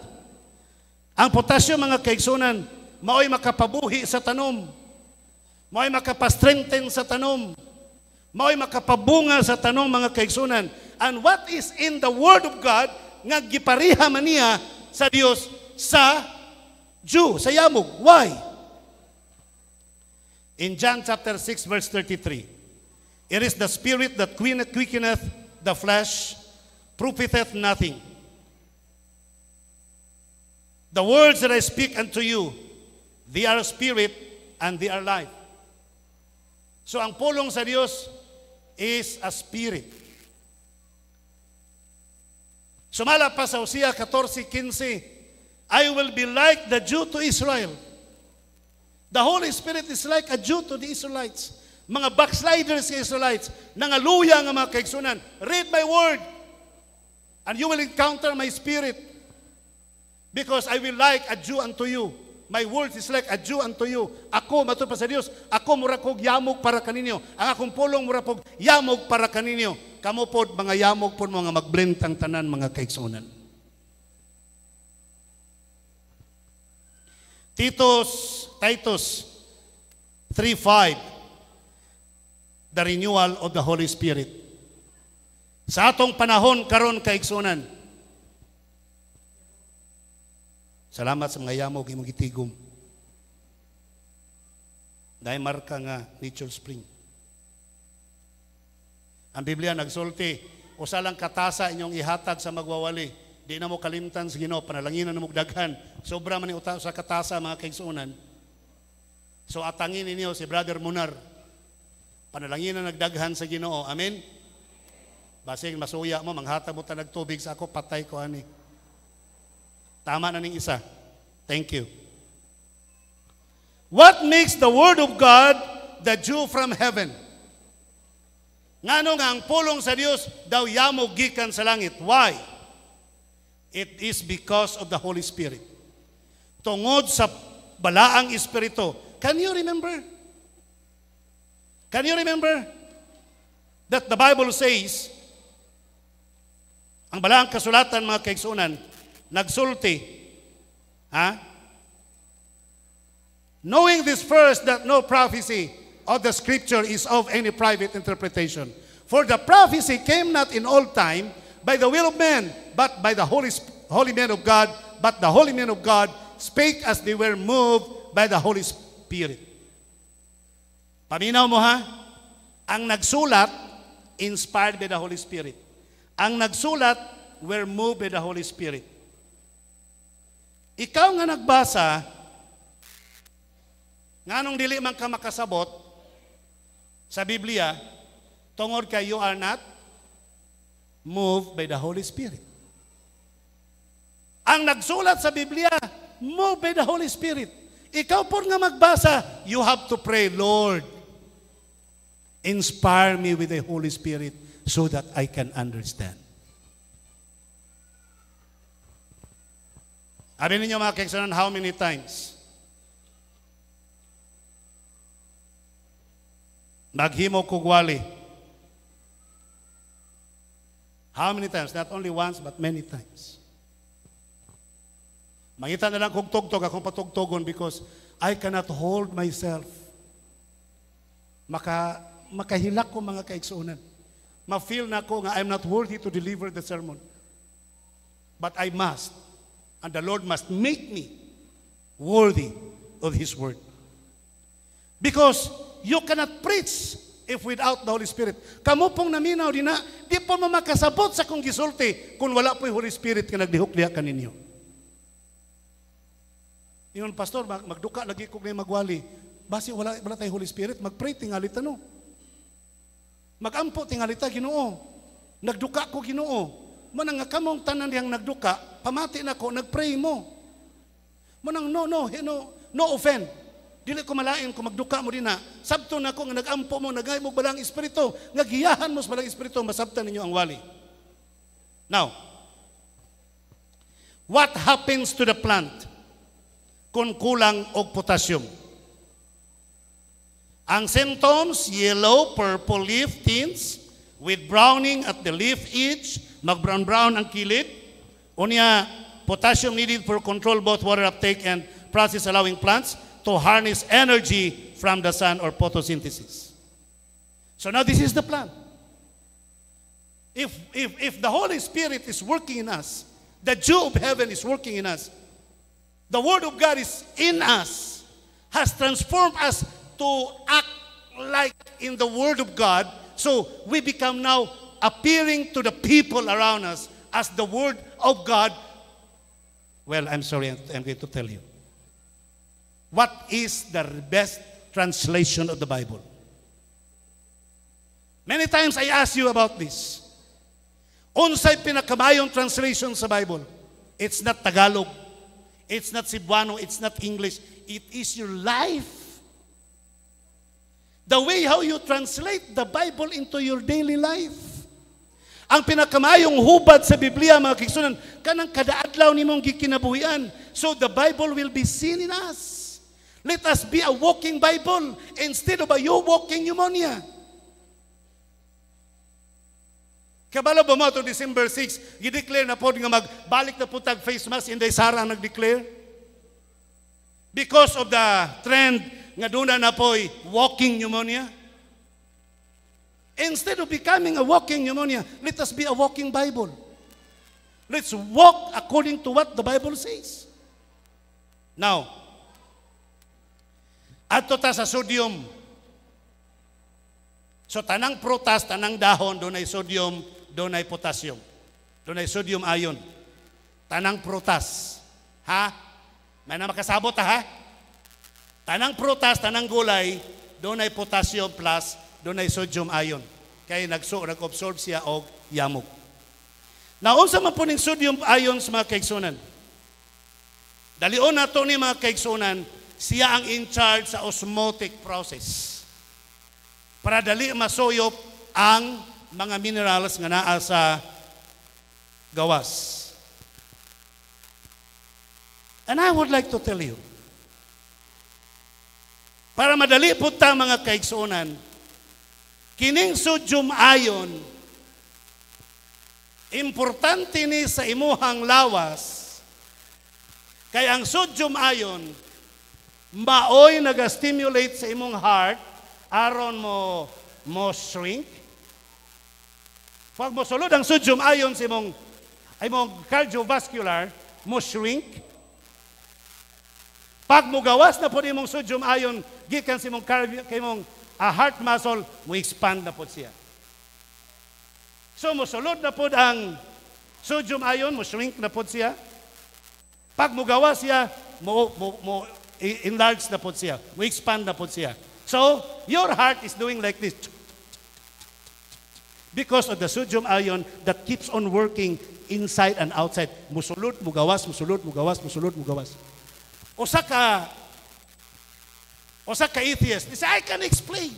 Ang potassium mga kaigsunan, mao'y makapabuhi sa tanom, mao'y makapastrengthen sa tanom, mao'y makapabunga sa tanom mga kaigsunan. And what is in the Word of God nga gipariha man niya sa Dios sa Jew, sa yamog. Why? In John chapter 6 verse 33, it is the spirit that quickeneth the flesh, profiteth nothing. The words that I speak unto you, they are spirit and they are life. So ang pulong sa Dios is a spirit. Sumala pa sa Hosea 14:15, I will be like the Jew to Israel. The Holy Spirit is like a Jew to the Israelites. Mga backsliders sa Israelites, nangaluya nga mga kaigsunan, read my word, and you will encounter my spirit. Because I will like a Jew unto you. My words is like a Jew unto you. Ako, matod pa sa Dios, ako mura kog yamog para kaninyo. Ang akong pulong mura kog yamog para kaninyo. Kamo pod mga yamog pod mga magblend ang tanan mga kaigsunan. Titus 3:5, the renewal of the Holy Spirit. Sa atong panahon karon kaigsunan, salamat sa mga yamog imong gitigom. Dahil marka nga Nature Spring. Ang Biblia nagsulti, usa lang katasa inyong ihatag sa magwawali. Di na mo kalimtan sa Ginoo, panalanginan na mo daghan. Sobra man uta sa katasa mga kaigsunan. So atangin ninyo si Brother Munar. Panalanginan nagdaghan sa Ginoo. Amen. Basing masuya mo, manghatag mo ta nagtubig sa ako, patay ko ani. Tama na ning isa. Thank you. What makes the Word of God the dew from heaven? Ngano nga ang pulong sa Dios daw yamog gikan sa langit. Why? It is because of the Holy Spirit. Tungod sa balaang espiritu. Can you remember? Can you remember that the Bible says, ang balaang kasulatan mga kaigsunan, nagsulti, knowing this first, that no prophecy of the scripture is of any private interpretation. For the prophecy came not in all time by the will of man, but by the holy men of God. But the holy men of God spake as they were moved by the Holy Spirit. Paminaw mo ha? Ang nagsulat, inspired by the Holy Spirit. Ang nagsulat, were moved by the Holy Spirit. Ikaw nga nagbasa, nganong dili man ka makasabot sa Biblia, tungod kay you are not moved by the Holy Spirit. Ang nagsulat sa Biblia, moved by the Holy Spirit. Ikaw po nga magbasa, you have to pray, Lord, inspire me with the Holy Spirit so that I can understand. Sabi ninyo mga kaigsunan, how many times? Naghimo kugwali. How many times? Not only once, but many times. Mangita na lang kong tugtog, akong patugtogon because I cannot hold myself. Makahilak ko mga kaigsunan. Ma-feel na ko nga I'm not worthy to deliver the sermon. But I must. And the Lord must make me worthy of His word. Because you cannot preach if without the Holy Spirit. Kamu pong naminaw din na, di po mamakasabot sa kong gisulti kung wala po yung Holy Spirit ka naglihok-liha ka ninyo. Yun, Pastor, magduka lagi ko ngayon magwali. Basi wala tayong Holy Spirit, mag-pray tingali tanong. Mag-ampo tingali ta, Ginoo. Nagduka ko, Ginoo. Manang nga kamong tanan diyang nagduka, pamati na ko, nagpray mo. Manang no offend. Dili ko malain kung magduka mo din na. Sabto na ko nga nagampo mo, nagay mo balang espiritu, ngagiyahan mo sa balang espiritu, masabtan ninyo ang wali. Now, what happens to the plant kung kulang og potassium? Ang symptoms, yellow, purple leaf tints, with browning at the leaf edge, mag-brown-brown ang kilid. Unya, potassium needed for control both water uptake and process allowing plants to harness energy from the sun or photosynthesis. So now this is the plan. If the Holy Spirit is working in us, the Jew of heaven is working in us, the Word of God is in us, has transformed us to act like in the Word of God, so we become now appearing to the people around us as the Word of God. Well, I'm sorry, I'm going to tell you. What is the best translation of the Bible? Many times I ask you about this. Unsay pinakamayong translation sa Bible? It's not Tagalog. It's not Cebuano. It's not English. It is your life. The way how you translate the Bible into your daily life. Ang pinakamayong hubad sa Biblia, mga kaigsunan, kanang kadaadlaw nimong gikinabuhian. So the Bible will be seen in us. Let us be a walking Bible instead of a you walking pneumonia. Kabalo ba mo ito December 6, gideclare na po nga magbalik na po tag face mask, hindi Sara nagdeclare? Because of the trend nga doon na po'y walking pneumonia. Instead of becoming a walking pneumonia, let us be a walking Bible. Let's walk according to what the Bible says. Now, ato ta sa sodium. So tanang prutas, tanang dahon, doon ay sodium, doon ay potassium. Doon ay sodium ion. Tanang prutas. Ha? May na makasabot ha? Tanang prutas, tanang gulay, doon ay potassium plus, doon ay sodium ion. Kaya nag-absorb siya og yamog. Naon sa man po ning sodium ions mga kaigsunan? Dalion na to ni mga kaigsunan, siya ang in charge sa osmotic process. Para dali masuyop ang mga minerals nga naa sa gawas. And I would like to tell you, para madali po ta mga kaigsunan, kining sodium ion, importante ni sa imuhang lawas, kay ang sodium ion, maoy nag-stimulate sa imong heart, aron mo shrink. Pag mo sulod ang sodium ion sa imong cardiovascular, mo shrink. Pag mo gawas na po imong sodium ion, gikan sa imong heart muscle, mo expand na po siya. So mo sulod na po ang sodium ion, mo shrink na po siya. Pag mugawa siya, enlarge na po siya. Mo expand na po siya. So, your heart is doing like this. Because of the sodium ion that keeps on working inside and outside. Musulod, mugawas, musulod, mugawas, musulod, mugawas. Usa ka atheist, they say, I can explain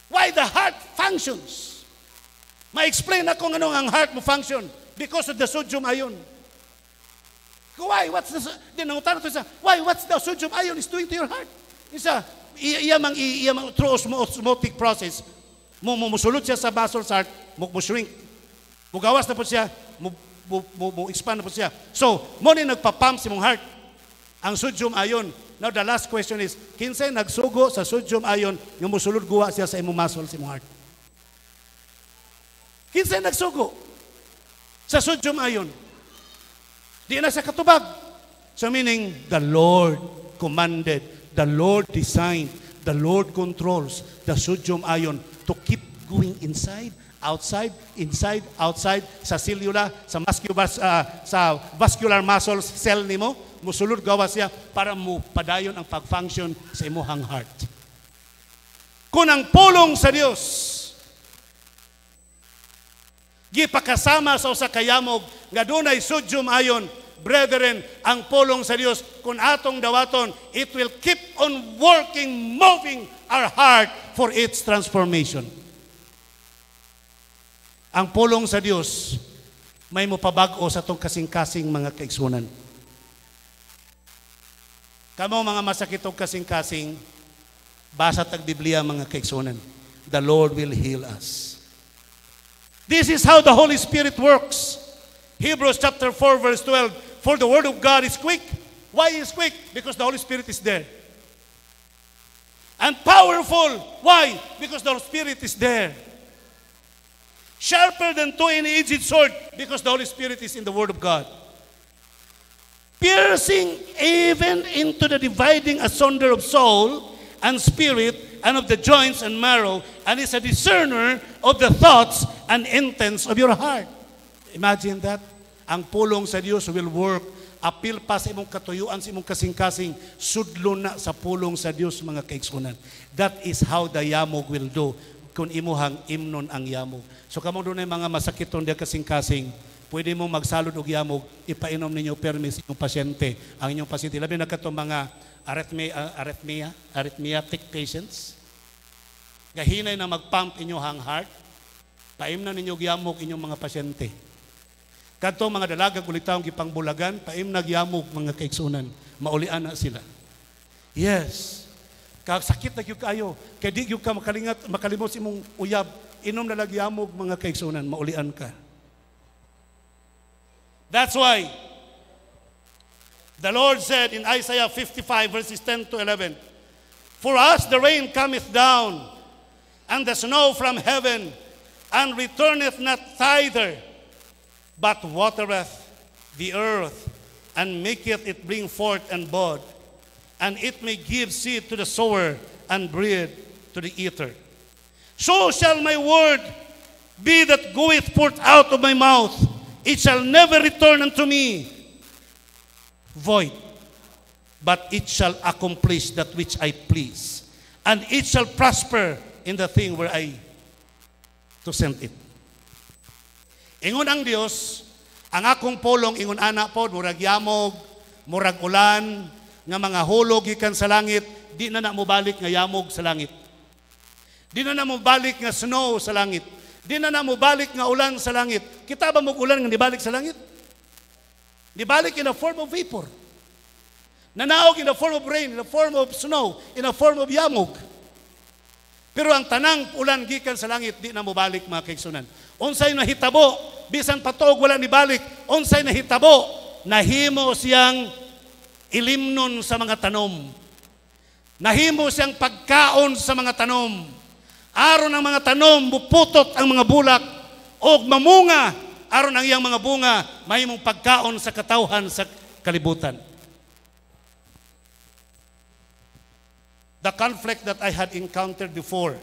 why the heart functions. Ma-explain ako ng ang heart mo function because of the sodium ion. Why? What's the sodium ion is doing to your heart? Isa, iyamang through osmotic process, musulod siya sa muscle heart, mo-shrink. Mugawas na po siya, mo-expand na po siya. So, mo ni nagpa-pump si mong heart, ang sodium ion. Now, the last question is, kinsay nagsugo sa sodium ion, yung musulod guwa siya sa imong muscle, sa imong heart? Kinsay nagsugo sa sodium ion? Di na siya katubag. So meaning, the Lord commanded, the Lord designed, the Lord controls the sodium ion to keep going inside, outside, inside, outside, sa cellular, sa vascular muscles cell nimo, musulod gawa siya para mo padayon ang pag-function sa imuhang heart. Kung ang pulong sa Dios gipakasama sa usa ka yamog nga dunay sodium ion, brethren, ang pulong sa Dios kung atong dawaton, it will keep on working, moving our heart for its transformation. Ang pulong sa Dios may mopabag-o sa tong kasing-kasing mga kaigsunan. Kamo mga masakit og kasing-kasing, basa tag Biblia mga kaigsunan. The Lord will heal us. This is how the Holy Spirit works. Hebrews chapter 4 verse 12. For the word of God is quick. Why is quick? Because the Holy Spirit is there. And powerful. Why? Because the Holy Spirit is there. Sharper than two-edged sword. Because the Holy Spirit is in the word of God. Piercing even into the dividing asunder of soul and spirit and of the joints and marrow, and is a discerner of the thoughts and intents of your heart. Imagine that. Ang pulong sa Dios will work. Apil pa sa imong katuyuan, sa imong kasing-kasing, sudlo na sa pulong sa Dios mga kaigsunan. That is how the yamog will do kung imuhang imnon ang yamog. So kamo doon ay mga masakiton dia kasing-kasing, pwede mo magsalod og yamog, ipainom ninyo permis inyong pasyente. Ang inyong pasyente, labi na katong mga arrhythmiatic patients, gahinay na mag-pump inyong heart, paim na ninyo yamog inyong mga pasyente. Kadto mga dalagang ulitaw gipang bulagan, paim nagyamog mga kaigsunan, maulian na sila. Yes. Sakit na gyud kayo, kay di gyud ka makalimot sa imong uyab, inom na lagyamog mga kaigsunan, maulian ka. That's why the Lord said in Isaiah 55 verses 10 to 11, for us the rain cometh down, and the snow from heaven, and returneth not thither, but watereth the earth, and maketh it bring forth and bud, and it may give seed to the sower, and bread to the eater. So shall my word be that goeth forth out of my mouth. It shall never return unto me void, but it shall accomplish that which I please, and it shall prosper in the thing where I to send it. Ingon ang Dios, ang akong pulong ingon ana pod, murag yamog, murag ulan, nga mga hulog gikan sa langit, di na mobalik nga yamog sa langit. Di na mobalik nga snow sa langit. Di na mobalik nga ulan sa langit. Kita ba ulan nga nibalik sa langit? Nibalik in the form of vapor. Nanaog in the form of rain, in the form of snow, in the form of yamog. Pero ang tanang ulan gikan sa langit, di na mobalik mga kaigsunan. Unsay nahitabo, bisan patuog wala nibalik, unsay nahitabo, nahimo siyang ilimnon sa mga tanom. Nahimo siyang pagkaon sa mga tanom. Aron ang mga tanom, buputot ang mga bulak, o mamunga, aron ang iyang mga bunga, mahimong pagkaon sa katawhan sa kalibutan. The conflict that I had encountered before,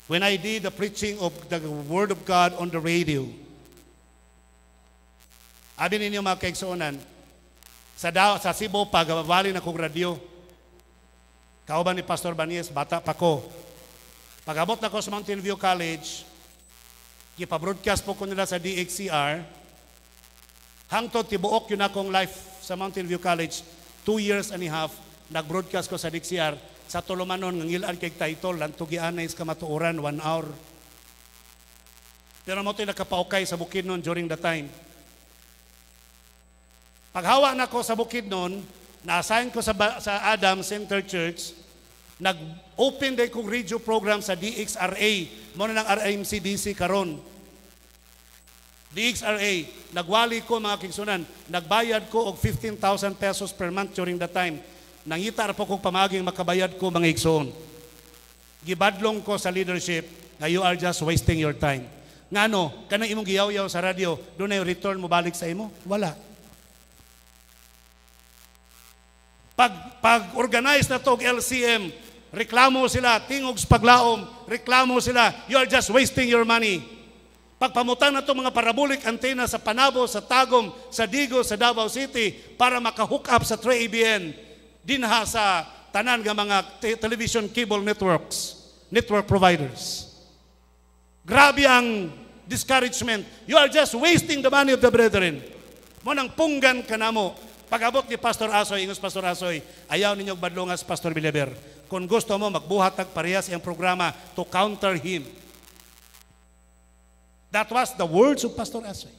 when I did the preaching of the Word of God on the radio, Abi ninyo mga kaigsuonan, sa Cebu, pagabali na kong radyo. Kauban ni Pastor Banies, bata pa ko. Pag-abot na ko sa Mountain View College, ipa-broadcast po ko nila sa DXCR. Hangtod tibuok yun akong life sa Mountain View College. 2 years and a half, nag-broadcast ko sa DXCR. Sa tulumanon, ngilan kay title, Lantugianay sa Kamatuoran, 1 hour. Pero mo ito'y nakapaukay sa Bukidnon during the time. Paghawa na ko sa Bukidnon, na-assign ko sa Adam Center Church, nag-open day kong radio program sa DXRA, muna ng RMCDC karon. DXRA, nagwali ko mga kigsunan, nagbayad ko og 15,000 pesos per month during the time. Nangita po kong pamaging makabayad ko mga igsoon. Gibadlong ko sa leadership na you are just wasting your time. Ngano, kanang imong giyaw-yaw sa radio, doon na yung return mo balik sa imo? Wala. Pag-organize na to LCM, reklamo sila, tingog sa paglaom, reklamo sila, you are just wasting your money. Pagpamutan na to mga parabolic antenna sa Panabo, sa Tagum, sa Digo, sa Davao City para makahook up sa 3ABN, dinha sa tanan nga mga television cable networks, network providers. Grabe ang discouragement. You are just wasting the money of the brethren. Mo nang punggan ka na mo. Pag-abot ni Pastor Asoy, ingos Pastor Asoy, ayaw ninyong badlongas Pastor Bileber. Kung gusto mo, magbuhatag parehas ang programa to counter him. That was the words of Pastor Asoy.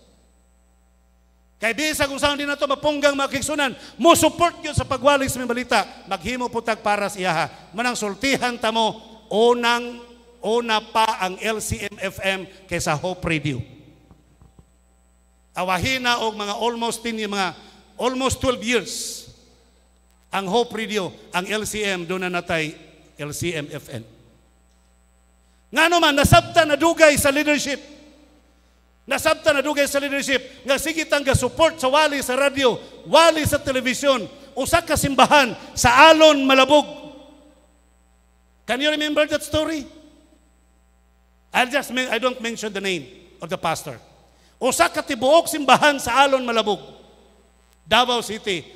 Kaya bisa kung saan din na ito mapunggang makiksunan, mo support yun sa pagwali sa mga balita, maghimo putag para sa iyaha. Manang sultihan tamo, una pa ang LCM-FM kaysa Hope Radio. Awahina og mga almost 12 years ang Hope Radio, ang LCM, doon na natay LCM-FM. Nga naman, nasabta na dugay sa leadership. Nasabta na dugay sa leadership. Nga sige tang support sa wali sa radio, wali sa telebisyon, usa ka simbahan sa Alon, Malabog. Can you remember that story? I don't mention the name of the pastor. Usa ka tibuok simbahan sa Alon, Malabog, Davao City.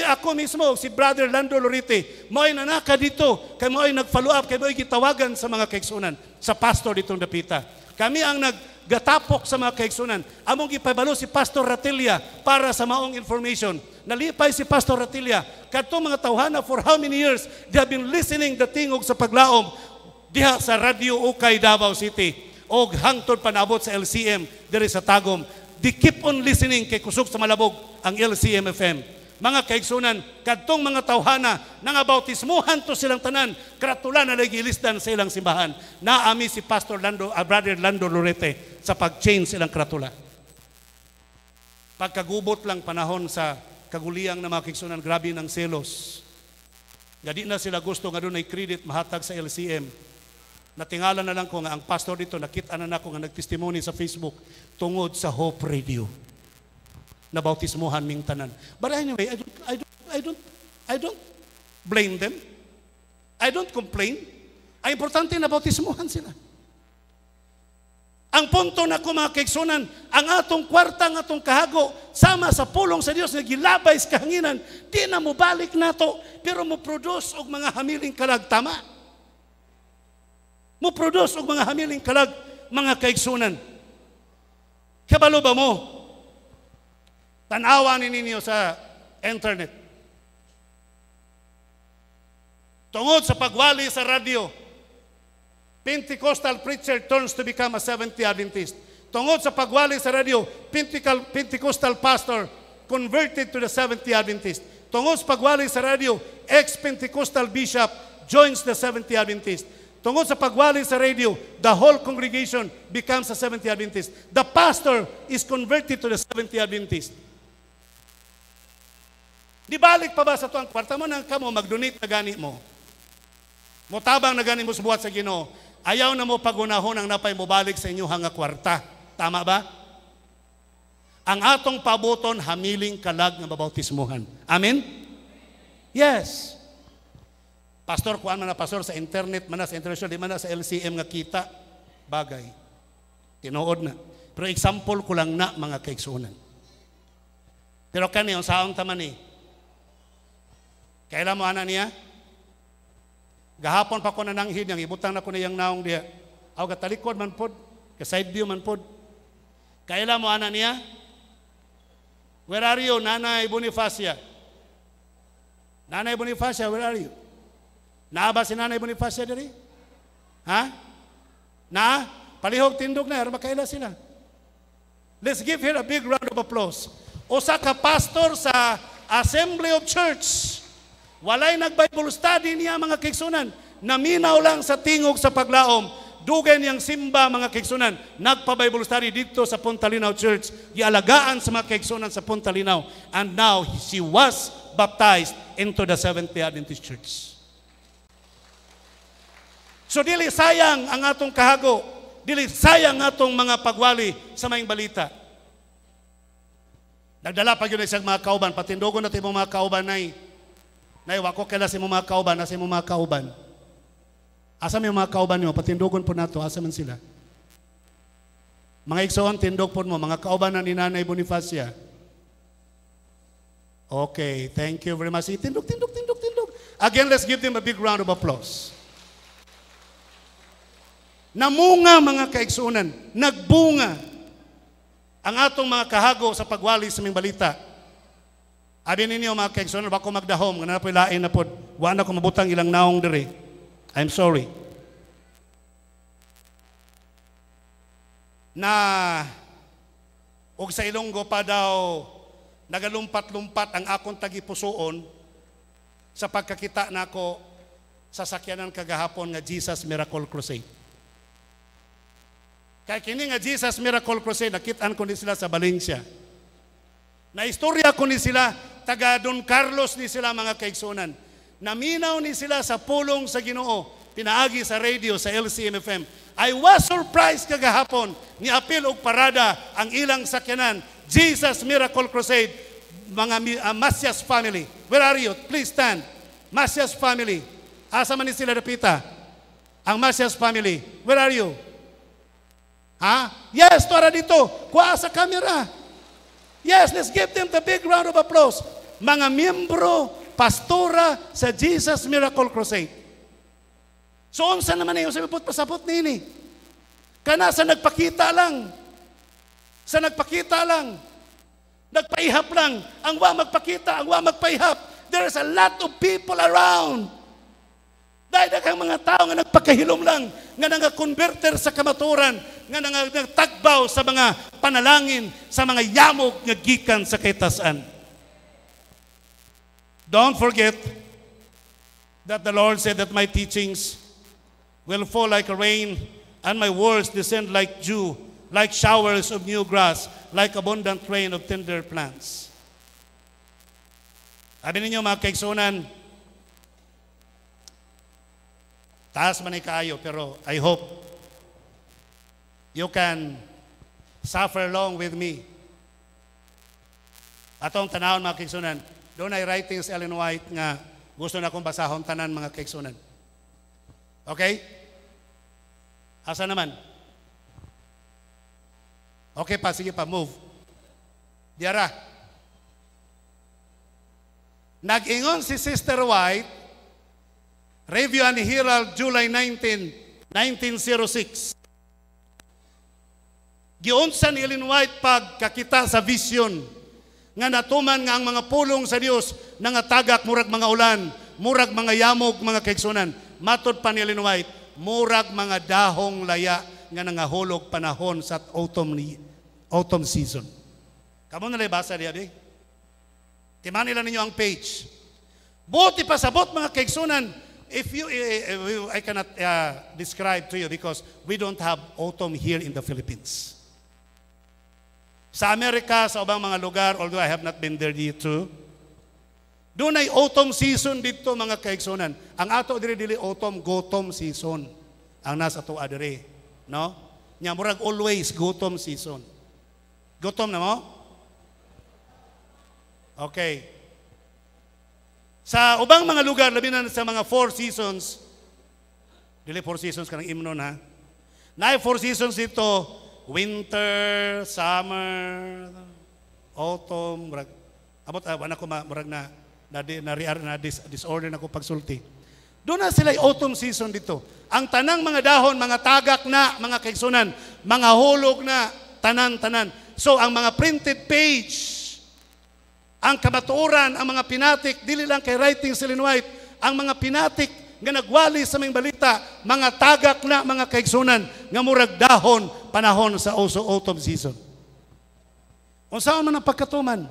Ako mismo, si Brother Lando Lorite, mo'y nanaka dito, kay mo'y nag-follow up, kay mo'y gitawagan sa mga kaigsunan, sa pastor ditong dapita. Kami ang naggatapok sa mga kaigsunan. Among ipabalo si Pastor Ratilla para sa maong information. Nalipay si Pastor Ratilla. Kadtong mga tawhana for how many years, they have been listening the tingog sa paglaom diha sa Radio Ukay, Davao City. O hangtod panabot sa LCM, diri sa Tagum. They keep on listening kay kusog sa Malabog, ang LCM-FM. Mga kaigsunan, kadtong mga tawhana, nangabautismuhan to silang tanan, kratulan na nagilisdan sa ilang simbahan. Naami si Pastor Brother Lando Lorete sa pag-change silang kratula. Pagkagubot lang panahon sa kaguliyang na mga kaigsunan, grabe ng selos. Gadi na sila gusto nga doon ay credit mahatag sa LCM. Natingala na lang ko nga ang pastor dito, nakita na ako nga nagtestimony sa Facebook tungod sa Hope Radio. Nabautismuhan ming tanan. But anyway, I don't blame them. I don't complain. Ang importante na bautismuhan sila. Ang punto na ko mga kaigsunan, ang atong kwarta, ang atong kahago, sama sa pulong sa Dios na gilabay sa kahanginan, di na mo balik nato, pero mo produce og mga hamiling kalag, tama. Mo produce og mga hamiling kalag, mga kaigsunan. Kabalo ba mo? Tanawa ninyo sa internet. Tungod sa pagwali sa radio, Pentecostal preacher turns to become a Seventh-day Adventist. Tungod sa pagwali sa radio, Pentecostal pastor converted to the Seventh-day Adventist. Tungod sa pagwali sa radio, ex-Pentecostal bishop joins the Seventh-day Adventist. Tungod sa pagwali sa radio, the whole congregation becomes a Seventh-day Adventist. The pastor is converted to the Seventh-day Adventist. Di balik pa ba sa tuwang kwarta mo nang kamo mag-donate na gani mo? Mutabang na gani mo sa buhat sa Ginoo, ayaw na mo pagunahon ang napay mo balik sa inyo nga kwarta. Tama ba? Ang atong pabuton, hamiling kalag nga mabautismuhan. Amen? Yes. Pastor, kuan man na pastor sa internet, man na sa international, di man na sa LCM nga kita. Bagay. Tinuod na. Pero example ko lang na mga kaigsunan. Pero kani, ang saong taman ni. Kailan mo ana niya? Gahapon pa ko nananghid niyang ibutang na ko niyang naong diya. Aw katalikod man pod, ka side view man pod. Kailan mo ana niya? Where are you, Nanay Bonifacia? Nanay Bonifacia, where are you? Naaba si Nanay Bonifacia diri? Ha? Na? Palihog tindog na, makaila sila. Let's give her a big round of applause. Usa ka pastor sa Assembly of Church. Walay nag-Bible study niya mga kaigsunan. Naminaw lang sa tingog sa paglaom. Dugay niyang simba mga kaigsunan. Nagpa-Bible study dito sa Punta Linaw Church. Gialagaan sa mga kaigsunan sa Punta Linaw. And now, she was baptized into the Seventh-day Adventist Church. So dili sayang ang atong kahago. Dili sayang atong mga pagwali sa maing balita. Nagdala pa yun isang mga kauban. Patindogon natin mga kauban na wako kailan si mga kauban, nasa mga kauban. Asa may mga kauban nyo, patindogon po nato, asa man sila. Mga igsoon, tindog po mo, mga kauban na ni Nanay Bonifacia. Okay, thank you very much. Tindog. Again, let's give them a big round of applause. Namunga mga kaigsunan, nagbunga ang atong mga kahago sa pagwali sa mga balita. Abi ninyo mga kaigsunan, bako magdahom, nga na po ilain na po, wala ko mabutang ilang naong diri. I'm sorry. Na og sa Ilonggo pa daw nagalumpat-lumpat ang akong tagipusoon sa pagkakita nako sa sakyanan kagahapon nga Jesus Miracle Crusade. Kaya kini nga Jesus Miracle Crusade, nakitaan ko ni sila sa Valencia. Na istorya ko ni sila, taga Don Carlos ni sila mga kaigsunan. Naminaw ni sila sa pulong sa Ginoo, pinaagi sa radio sa LCMFM. I was surprised kagahapon ni apil og parada ang ilang sakyanan. Jesus Miracle Crusade, mga Masyas family. Where are you? Please stand. Masyas family. Asa man ni sila dapita? Ang Masyas family. Where are you? Ha? Yes, tora dito. Kuha sa camera. Yes, let's give them the big round of applause. Mga miyembro, pastora sa Jesus Miracle Crusade. So, unsa naman yung sabi pasapot nini? Kana sa nagpakita lang. Sa nagpakita lang. Nagpaihap lang. Ang wa magpakita, ang wa magpaihap. There's a lot of people around. Dahil kang mga tao nga nagpakahilom lang, nga nang-converter sa kamaturan, nga nagtagbaw sa mga panalangin, sa mga yamog nga gikan sa kaitasan. Don't forget that the Lord said that my teachings will fall like rain and my words descend like dew, like showers of new grass, like abundant rain of tender plants. Sabi ninyo mga kaigsunan, taas man ay kaayo, pero I hope you can suffer along with me. Atong tanawon mga kaigsunan, doon ay writings Ellen White nga gusto na akong basahon tanan mga kaigsunan. Okay? Asa naman? Okay pa, sige pa, move. Diara. Nag-ingon si Sister White, Review and Herald, July 19, 1906. Giunsa ni Ellen White pagkakita sa vision nga natuman nga ang mga pulong sa Dios nangatagak murag mga ulan, murag mga yamog mga kaigsunan. Matod pa ni Ellen White, murag mga dahong laya nga nangahulog panahon sa autumn season. Kamo na basa diya di? Timan nila ninyo ang page. Buti pa sabot mga kaigsunan. If you, I cannot describe to you because we don't have autumn here in the Philippines. Sa Amerika, sa ubang mga lugar, although I have not been there dito, doon ay autumn season dito mga kaigsunan. Ang ato diri autumn, gutom season. Ang nasa to adire, no? Nya murag always gutom season. Gutom na mo? Okay. Sa ubang mga lugar, labi na sa mga 4 seasons, dili 4 seasons kanang imnon ha. Naay 4 seasons dito, winter, summer, autumn, Abot wala ko murag na disorder na ko pagsulti. Doon na sila autumn season dito. Ang tanang mga dahon, mga tagak na, mga kaigsunan, mga hulog na, tanan-tanan. So ang mga printed page, ang kamatuoran, ang mga pinatik, dili lang kay writing Ellen White, ang mga pinatik nga nagwali sa mga balita, mga tagak na, mga kaigsunan, nga murag dahon, panahon sa autumn season. Unsaon man ang pagkatuman?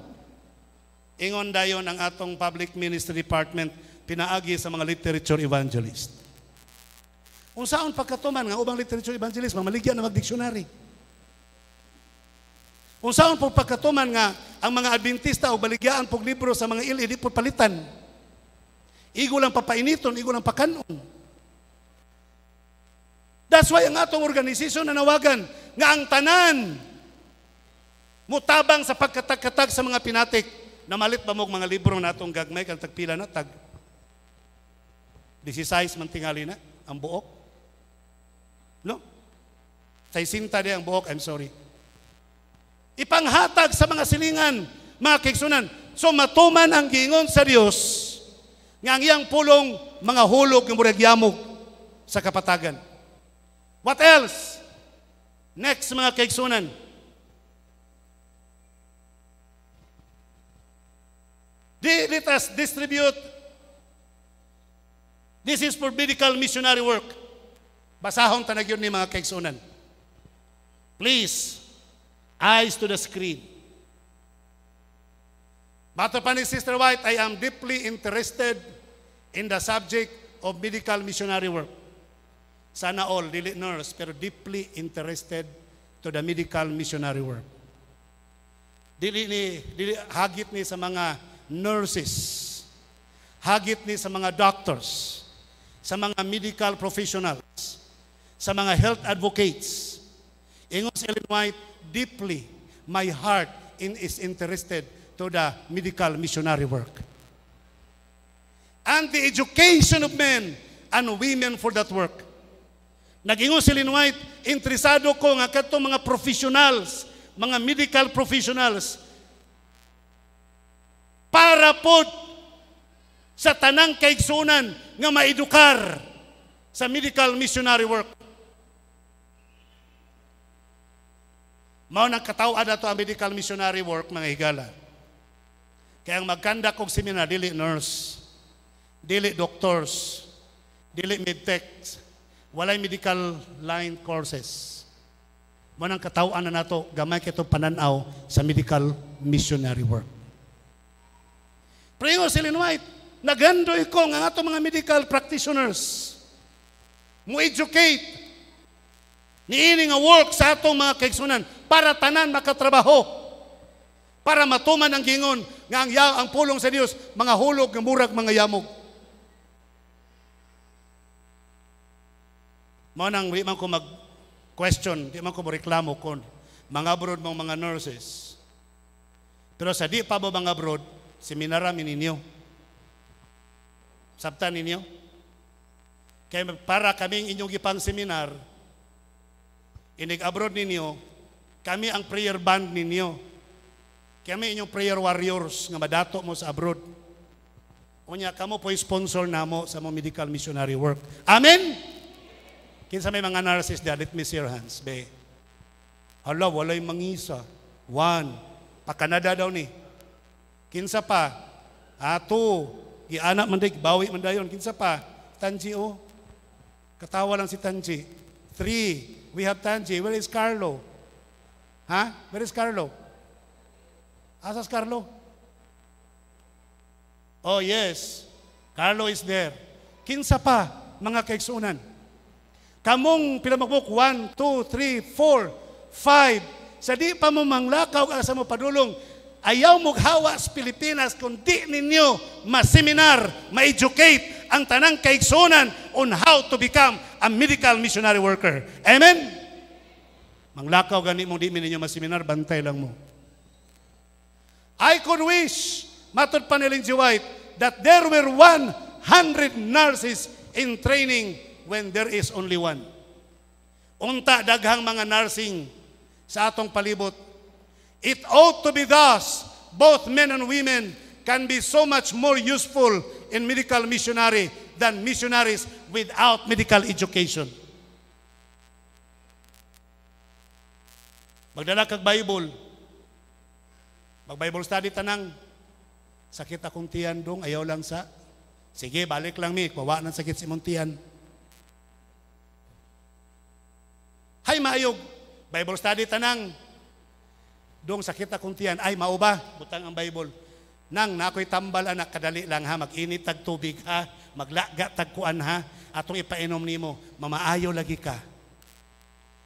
Ingon dayon ang atong Public Ministry Department pinaagi sa mga literature evangelist. Unsaon pagkatuman nga ubang literature evangelist mamaligya na magdiksyonary. Unsaon po pagkatuman nga ang mga Adventista o baligyaan pog libro sa mga ili di po palitan. Igo lang papainiton, igo lang pakanon. That's why ang atong organisasyon na nawagan nga ang tanan mutabang sa pagkatag-katag sa mga pinatik. Namalit ba mo mga libro na atong gagmay kang tagpila na tag 16 man tingali na ang buok? No? 60 di ang buok, I'm sorry. Ipanghatag sa mga silingan, mga kaigsunan. So matuman ang giingon sa Dios nga ang iyang pulong mga hulog ng murag yamog sa kapatagan. What else? Next mga kaigsunan. Let us distribute. This is for medical missionary work. Basahon tanag yun ni mga kaigsunan. Please, eyes to the screen. Brother Pani, Sister White, I am deeply interested in the subject of medical missionary work. Sana all, dili nurse, pero deeply interested to the medical missionary work. Dili hagit ni sa mga nurses, hagit ni sa mga doctors, sa mga medical professionals, sa mga health advocates. Ingon si Ellen White, deeply, my heart is interested to the medical missionary work. And the education of men and women for that work. Nag-ingon si Ellen White, interesado ko nga katong mga professionals, mga medical professionals, para po sa tanang kaigsunan nga maedukar sa medical missionary work. Mao nang katawa nato ang medical missionary work, mga higala. Kaya ang magkandak og seminar, dili nurse, dili doctors, dili medtech, walay medical line courses. Mao nang katawaan na nato gamay kitong pananaw sa medical missionary work. Pringo si Ellen White, nagandoy ko nga ato mga medical practitioners mo educate niini nga work sa atong mga kaigsunan para tanan makatrabaho, para matuman ang gingon nga ang pulong sa Dios mga hulog nga murag mga yamog. Mao nang di man ko mag-question, di man ko reklamo kon mga abroad mong mga nurses. Pero sa di pa ba mga abroad, seminarami ninyo. Sabtan ninyo? Kaya para kaming inyong ipang seminar, inig-abroad ninyo, kami ang prayer band ninyo. Kami inyong prayer warriors nga madato mo sa abroad. Unya, kamo po sponsor namo sa mga medical missionary work. Amen? Kinsa may mga nurses there, let me see your hands. Be. Hala, walay mangisa. 1. Pa-Canada daw ni. Kinsa pa? 2. Gianak man day, bawi man dayon. Kinsa pa? Tanji o. Katawa lang si Tanji. 3. We have Tanji. Where is Carlo? Ha? Where is Carlo? Asas Carlo? Oh yes. Carlo is there. Kinsa pa, mga kaigsunan? Kamong pinamagbuk 1, 2, 3, 4, 5. Sa di pa mo manglakaw asa mo padulong, ayaw mo hawa sa Pilipinas kung di ninyo ma-seminar, ma-educate ang tanang kaigsunan on how to become a medical missionary worker. Amen? Manglakaw gani mo di ninyo ma-seminar, bantay lang mo. I could wish, matod pa ni Ellen G. White, that there were 100 nurses in training when there is only 1. Unta daghang mga nursing sa atong palibot. It ought to be thus both men and women can be so much more useful in medical missionary than missionaries without medical education. Magdala kag Bible. Mag-Bible study tanang. Sakit akong tiyan dong, ayaw lang sa. Sige, balik lang mi, bawa ng sakit si mong tiyan. Hay maayog, Bible study tanang. Dong sakit akong tiyan, ay mao ba? Butang ang Bible. Nang nakoy tambal anak, kadali lang ha, mag-init tag tubig ha, maglaga tag kuan ha, atong ipainom nimo, mamaayo lagi ka.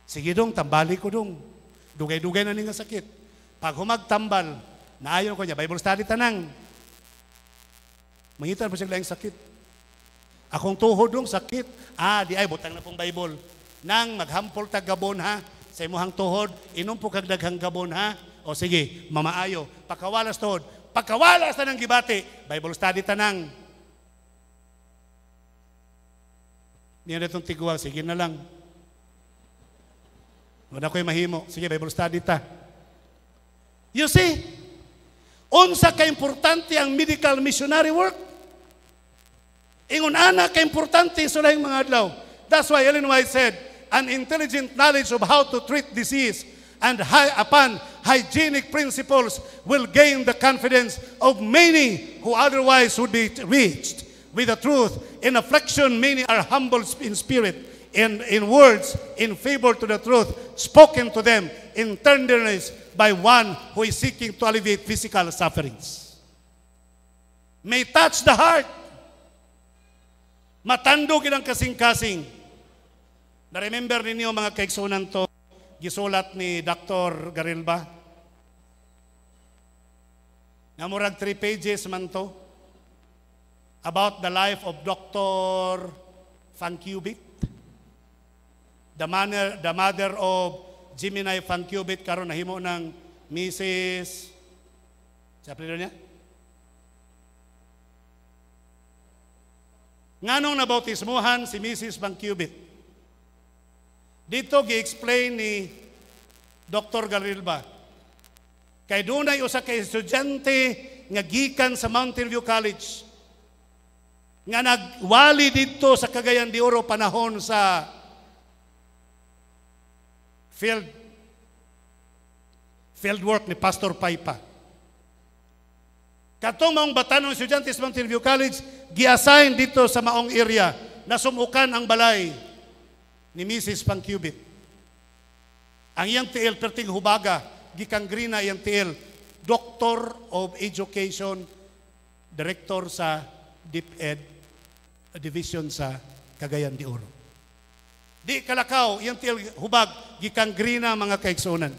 Sige dong, tambali ko dong. Dugay-dugay na nga sakit. Pag humagtambal, naayon ko niya, Bible study tanang. Mangitan po siya lang sakit. Akong tuhod dong sakit. Di ay, butang na pong Bible. Nang maghampol tag gabon ha, sa imuhang tuhod, inom po kag daghang gabon ha. O sige, mamaayo. Pagkawalas tuhod. Pagkawalas na ng gibati, Bible study tanang. Niyan itong tiguang, sige na lang. Wala ko'y mahimo. Sige, Bible study ta. You see, unsa ka-importante ang medical missionary work? Ingon ana ka-importante sa lahing mga adlaw. That's why Ellen White said, an intelligent knowledge of how to treat disease and upon hygienic principles will gain the confidence of many who otherwise would be reached with the truth. In affliction, many are humble in spirit, in words, in favor to the truth, spoken to them in tenderness by one who is seeking to alleviate physical sufferings. May touch the heart. Matandog ang kasing-kasing. Na-remember ninyo mga kaigsunan to, gisulat ni Dr. Garilba? Namurag 3 pages man to about the life of Dr. Fancubit, the mother of Gemini Fancubit, karon nahimo ng Mrs. Sa apelyido niya? Nganong nabautismuhan si Mrs. Fancubit? Dito gi-explain ni Dr. Garilba. Kay dunay usa ka estudyante nga gikan sa Mountain View College nga nagwali dito sa Cagayan de Oro panahon sa field work ni Pastor Paipa. Katong maong batanon estudyante sa Mountain View College, gi-assign dito sa maong area na sumukan ang balay ni Mrs. Fancubit. Ang iyang tiil perting hubaga, gikangrina iyang tiil, Doctor of Education, Director sa DepEd Division sa Cagayan de Oro. Di kalakaw, iyang tiil hubag, gikangrina mga kaigsunan.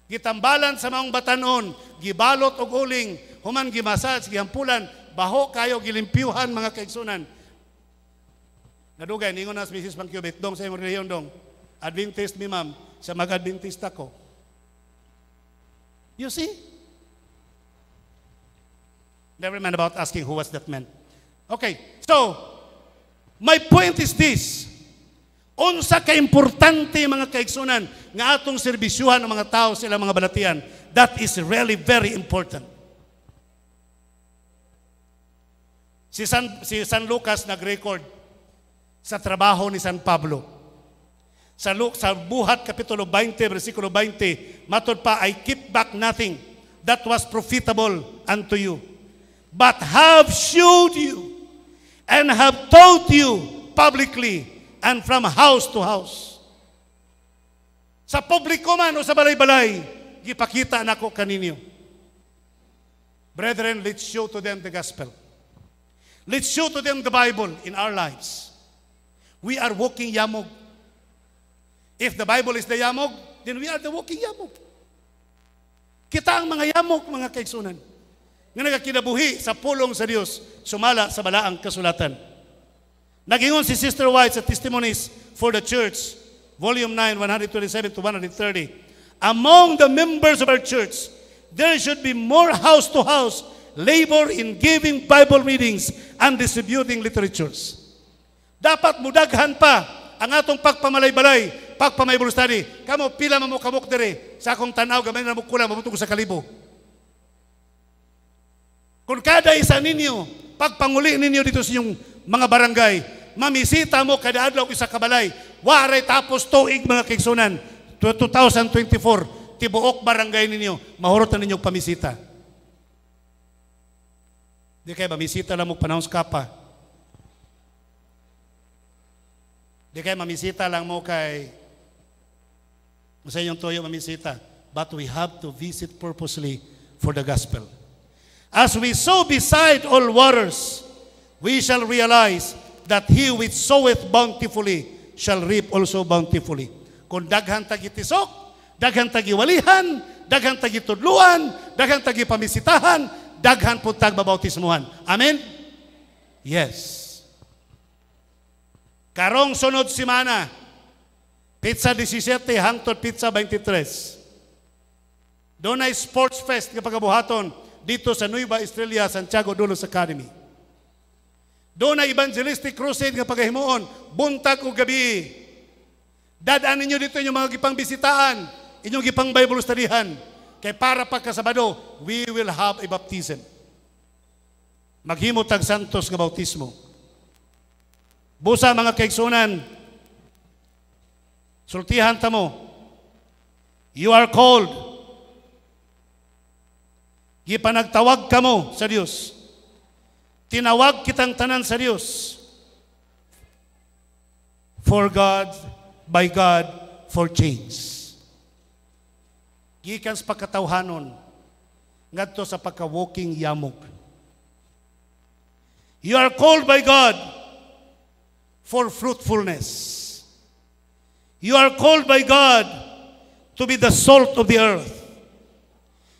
Gitambalan sa maong batanon, gibalot og uling, human gimasaj, gihampulan, baho kayo gilimpyuhan mga kaigsunan. Nadugay, ningon na si Mrs. Fancubit, dong sa imong reliyon dong, Adventist mi ma'am, sa mag-Adventist ako. You see? Never mind about asking who was that man. Okay, so, my point is this. Unsa ka-importante mga kaigsunan nga atong serbisyuhan ng mga tao sa ilang mga balatian. That is really very important. Si San Lucas nag-record sa trabaho ni San Pablo. Sa Buhat Kapitulo 20, versikulo 20, matod pa, I keep back nothing that was profitable unto you, but have shewed you and have taught you publicly and from house to house. Sa publiko man o sa balay-balay, gipakita nako kaninyo. Brethren, let's show to them the gospel. Let's show to them the Bible in our lives. We are walking yamog. If the Bible is the yamog, then we are the walking yamog. Kita ang mga yamog, mga kaigsunan, nga nagakinabuhi sa pulong sa Dios, sumala sa balaang kasulatan. Nagingon si Sister White sa Testimonies for the Church, Volume 9, 127 to 130. Among the members of our church, there should be more house-to-house labor in giving Bible readings and distributing literatures. Dapat mudaghan pa ang atong pagpamalay-balay, pagpamay-Bible study. Kamo, pila mo kamok dire. Sa akong tanaw, gamay na mo kulang, mabuto ko sa kalibo. Kung kada isa ninyo, pagpanguli ninyo dito sa inyong mga barangay, mamisita mo kada adlaw isa ka balay, waray tapos tuig mga kaigsunan, 2024, tibuok barangay ninyo, mahurot na ninyong pamisita. Di kayo mamisita lang mo panahon sa kapa. Di kayo mamisita lang mo kay sa inyong toyo mamisita. But we have to visit purposely for the gospel. As we sow beside all waters, we shall realize that he which soweth bountifully shall reap also bountifully. Kung daghan tagi tisok, daghan tagi walihan, daghan tagi tudluan, daghan tagi pamisitahan, daghan po tag babautismuhan. Amen? Yes. Karong sunod simana, Pizza 17 hangtod Pizza 23. Doon ay sports fest nga pagabuhaton dito sa Nueva Estrella, Santiago Dulos Academy. Doon ay evangelistic crusade nga pagahimuon, buntag o gabi. Dadaan ninyo dito yung mga gipang bisitaan, inyong gipang Bible studyhan. Kay para pagkasabado, we will have a baptism. Maghimo tag santos nga bautismo. Busa mga kaigsunan, sultihan ta mo. You are called. Gipanagtawag ka mo sa Dios. Tinawag kitang tanan sa Dios. For God, by God, for change. Gikan sa pagkatawhanon, ngadto sa pagka-walking yamog. You are called by God for fruitfulness. You are called by God to be the salt of the earth.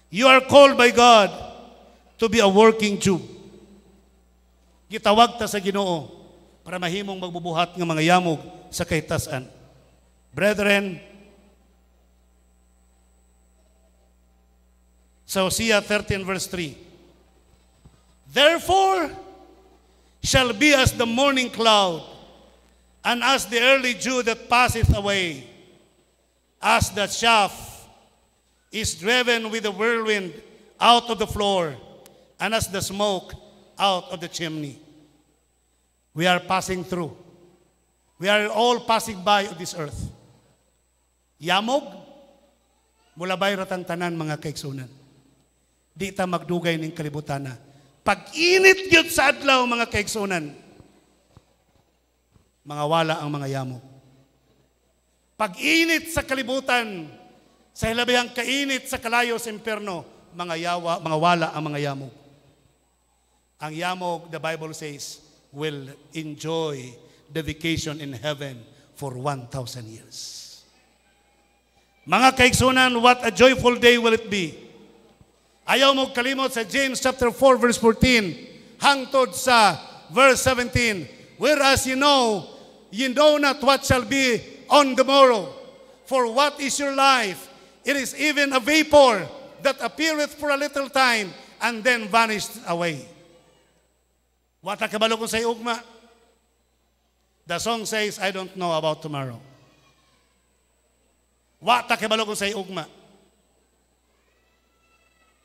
You are called by God to be a working Jew. Gitawag ta sa Ginoo para mahimong magbubuhat ng mga yamog sa kahitasan. Brethren, sa Hosea 13 verse 3, therefore shall be as the morning cloud, and as the early dew that passeth away, as the chaff is driven with the whirlwind out of the floor, and as the smoke out of the chimney. We are passing through. We are all passing by of this earth. Yamog, mula bay ratang tanan mga kaigsunan. Di ta magdugay ning kalibutan na. Pag-init yun sa adlaw mga kaigsunan, mga wala ang mga yamog. Pag-init sa kalibutan, sa hilabihang kainit sa kalayo sa impyerno, mga wala ang mga yamog. Ang yamog, the Bible says, will enjoy the vacation in heaven for 1,000 years. Mga kaigsunan, what a joyful day will it be. Ayaw mo kalimot sa James chapter 4 verse 14 hangtod sa verse 17. Whereas you know not what shall be on the morrow. For what is your life? It is even a vapor that appeareth for a little time and then vanished away. What a kabalo kung sa ugma? The song says, I don't know about tomorrow. What a kabalo kung sa ugma?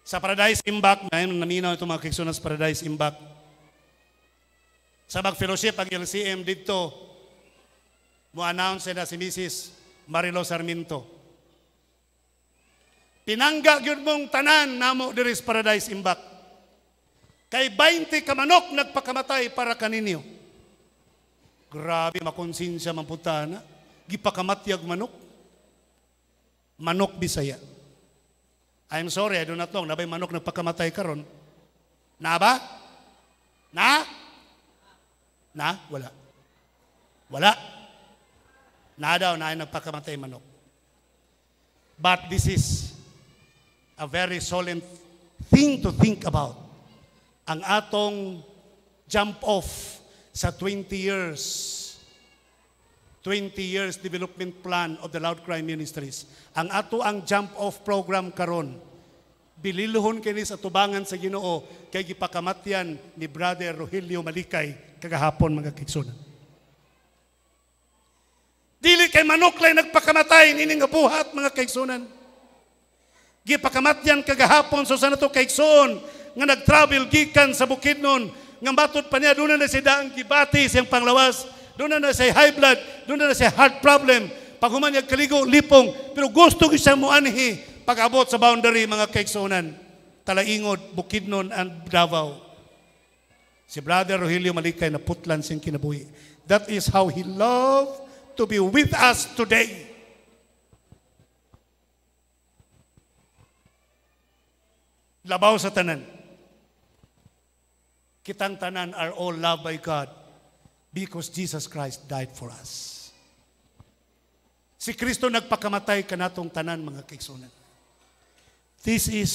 Sa Paradise Impact, ngayon naminaw itong mga kaigsunan sa Paradise Impact. Sa mag-fellowship, ang LCM dito, mo-announce na si Mrs. Marilo Sarmiento. Pinangga gyud mong tanan namo diri sa Paradise Impact. Kay 20 ka manok nagpakamatay para kaninyo. Grabe makonsensya man punta na. Gipakamatyag manok. Manok Bisaya. I'm sorry, I do not know. Nabay manok nagpakamatay karon. Na ba? Na? Wala. Wala. Na daw na ay nagpakamatay manok. But this is a very solemn thing to think about. Ang atong jump off sa 20 years development plan of the Loud Cry Ministries. Ang ato ang jump off program karon. Bililuhon kini sa tubangan sa Ginoo kay gipakamatyan ni Brother Rogelio Malikay kagahapon mga kaigsunan. Dili kay manok lay nagpakamatay nining nga buhat mga kaigsunan. Gipakamatyan kagahapon so sa nato kaigsoon nga nag-travel gikan sa Bukidnon, nga matod pa niya, doon na siya daang gibati siyang panglawas, doon na siya high blood, doon na siya heart problem, pag human niya kaligo, lipong, pero gusto ko siya muanhi, pag-abot sa boundary, mga kaigsunan, Talaingod, Bukidnon, and Davao. Si Brother Rogelio Malikay na putlan siyang kinabuhi. That is how he loved to be with us today. Labaw sa tanan. Kitang tanan are all loved by God because Jesus Christ died for us. Si Kristo nagpakamatay kanatong tanan, mga kaigsunan. This is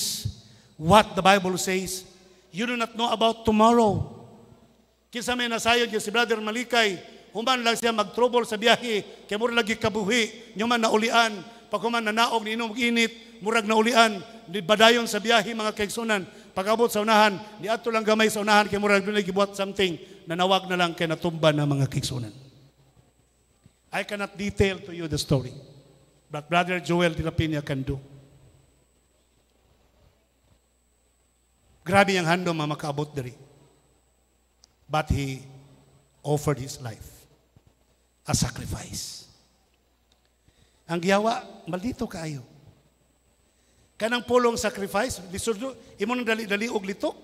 what the Bible says. You do not know about tomorrow. Kinsa may nasayod si Brother Malikay, human lang siya mag-trouble sa biyahe, kaya mura lagi kabuhi, nyo man naulian, pag human nanaog, niinom init, murag naulian, di badayon sa biyahe, mga kaigsunan, pag-abot sa unahan, di ato lang gamay sa unahan, kaya murag doon gibuhat something, nanawag na lang kaya natumba na, mga kaigsunan. I cannot detail to you the story, but Brother Joel de la Peña can do. Grabe ang handom mga makaabot diri. But he offered his life a sacrifice. Ang giyawa, maldito kaayo. Kanang pulong sacrifice, lisurdo, imo nang dali-dali og litok.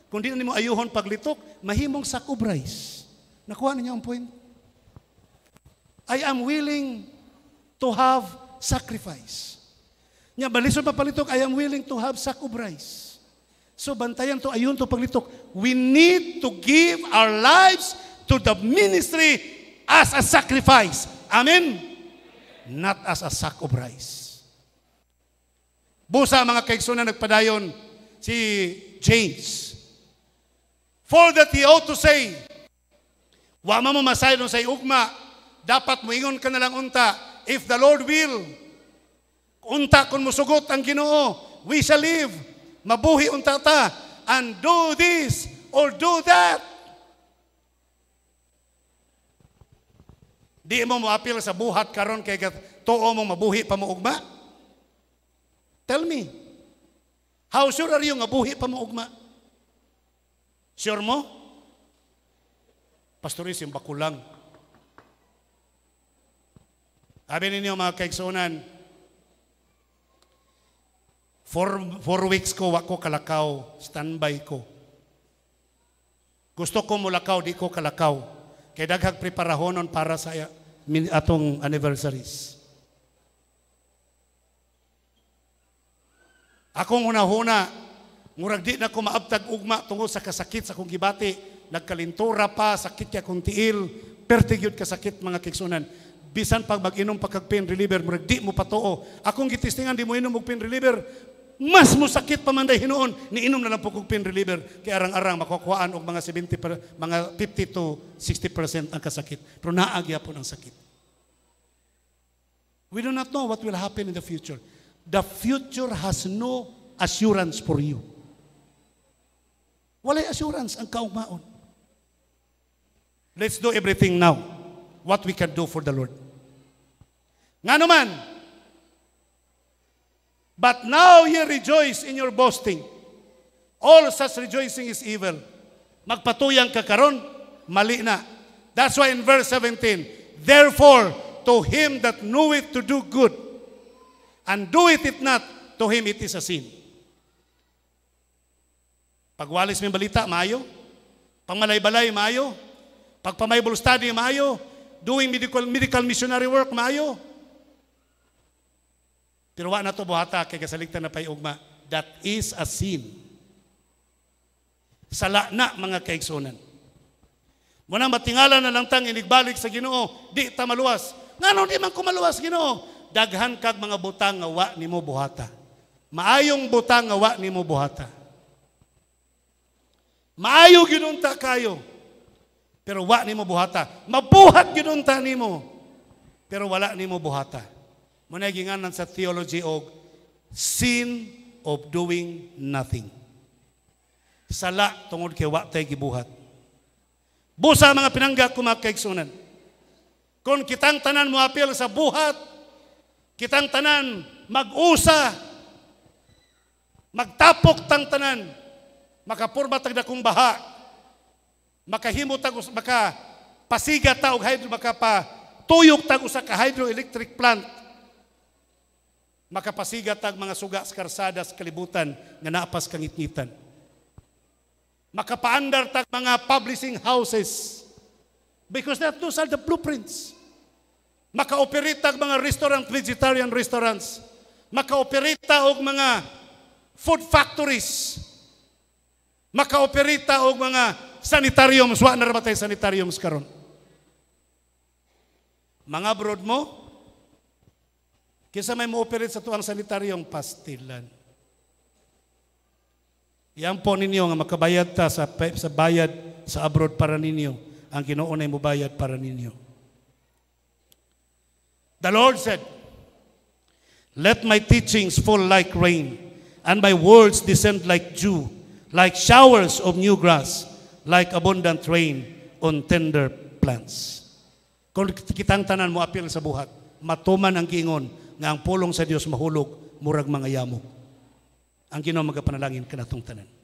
Kung di na nimo ayuhon paglitok, mahimong sacrifice. Nakuha ninyo ang point? I am willing to have sacrifice. Nya balisod pa palitok, I am willing to have sacrifice. So bantayan to, ayun to paglitok. We need to give our lives to the ministry as a sacrifice. Amen? Not as a sacrifice. Busa mga kaigsunan nagpadayon si James. For that he ought to say, wa mo masayon sa ugma, dapat moingon ka na lang unta, if the Lord will, unta kung musugot ang Ginoo, we shall live. Mabuhi unta ta, and do this or do that. Di mo moapil sa buhat karon kay tuo mo mabuhi pa mo ugma? Tell me. How sure are you nga buhi pa mo ugma? Sure mo? Pastoris yung bakulang. Sabi ninyo mga kaigsunan, 4 weeks ko, wako kalakaw, standby ko. Gusto ko mulakaw, di ko kalakaw. Kaya daghag preparahonon para sa atong anniversaries. Akong una-huna, murag di na ko maabtag ugma tungkol sa kasakit sa akong gibati. Nagkalintura pa, sakit kaya kong tiil, pertigyod kasakit mga kaigsunan. Bisan pag mag-inom pagkag pain reliever, murag di mo patuo. Akong gitistingan, di mo inom og pain reliever, mas mo sakit pa man day hinuon, niinom na lang po kong pain reliever, kaya arang-arang makukuhaan og mga 50 to 60% ang kasakit. Pero naagya po ng sakit. We do not know what will happen in the future. The future has no assurance for you. Walay assurance ang kaugmaon. Let's do everything now. What we can do for the Lord. Nga naman, but now ye rejoice in your boasting. All such rejoicing is evil. Magpatuyang ka karon, mali na. That's why in verse 17, therefore, to him that knoweth to do good, and doeth it not, to him it is a sin. Pagwalis may balita, maayo. Pangmalay-balay, maayo. Pagpa-Bible study, maayo. Doing medical missionary work, maayo. Pero wa na to buhata kay kasaligtan na payugma. That is a sin. Sala na mga kaigsunan. Muna matingala na lang tang inigbalik sa Ginoo, di ta maluwas. Ngano di man ko maluwas Ginoo? Daghan kag mga butang nga wa nimo buhata. Maayong butang nga wa nimo buhata. Maayo ginunta kayo. Pero wa nimo buhata. Mabuhat ginunta nimo. Pero wala nimo buhata. Muna ginganan sa theology og sin of doing nothing. Sala tungod kay wa tay gibuhat. Busa mga pinangga ko mga kaigsunan. Kung kitang tanan mo apil sa buhat, kitang tanan mag-usa, magtapok tang tanan, makapurma tag dakong baha, makahimo tag makapasiga ta og hydro, makapatuyok tag usa ka hydroelectric plant, makapasiga tag mga suga sa karsada sa kalibutan nga naapas kangitngitan, makapaandar tag mga publishing houses because those are the blueprints. Maka-operate tag mga restaurant, vegetarian restaurants, maka-operate og mga food factories, maka-operate og mga sanitariums, wa na rabatay sanitariums karon. Mga broad mo, kisa may mo-operate sa tuang sanitarium, pastilan. Yan po ninyo nga makabayad ta sa bayad sa abroad para ninyo, ang Ginoo na mo bayad para ninyo. The Lord said, "Let my teachings fall like rain, and my words descend like dew, like showers of new grass, like abundant rain on tender plants." Kung kitang tanan mo apil sa buhat, matuman ang giingon nga ang pulong sa Dios mahulog murag mga yamok. Ang Ginoo magapanalangin kanatong tanan.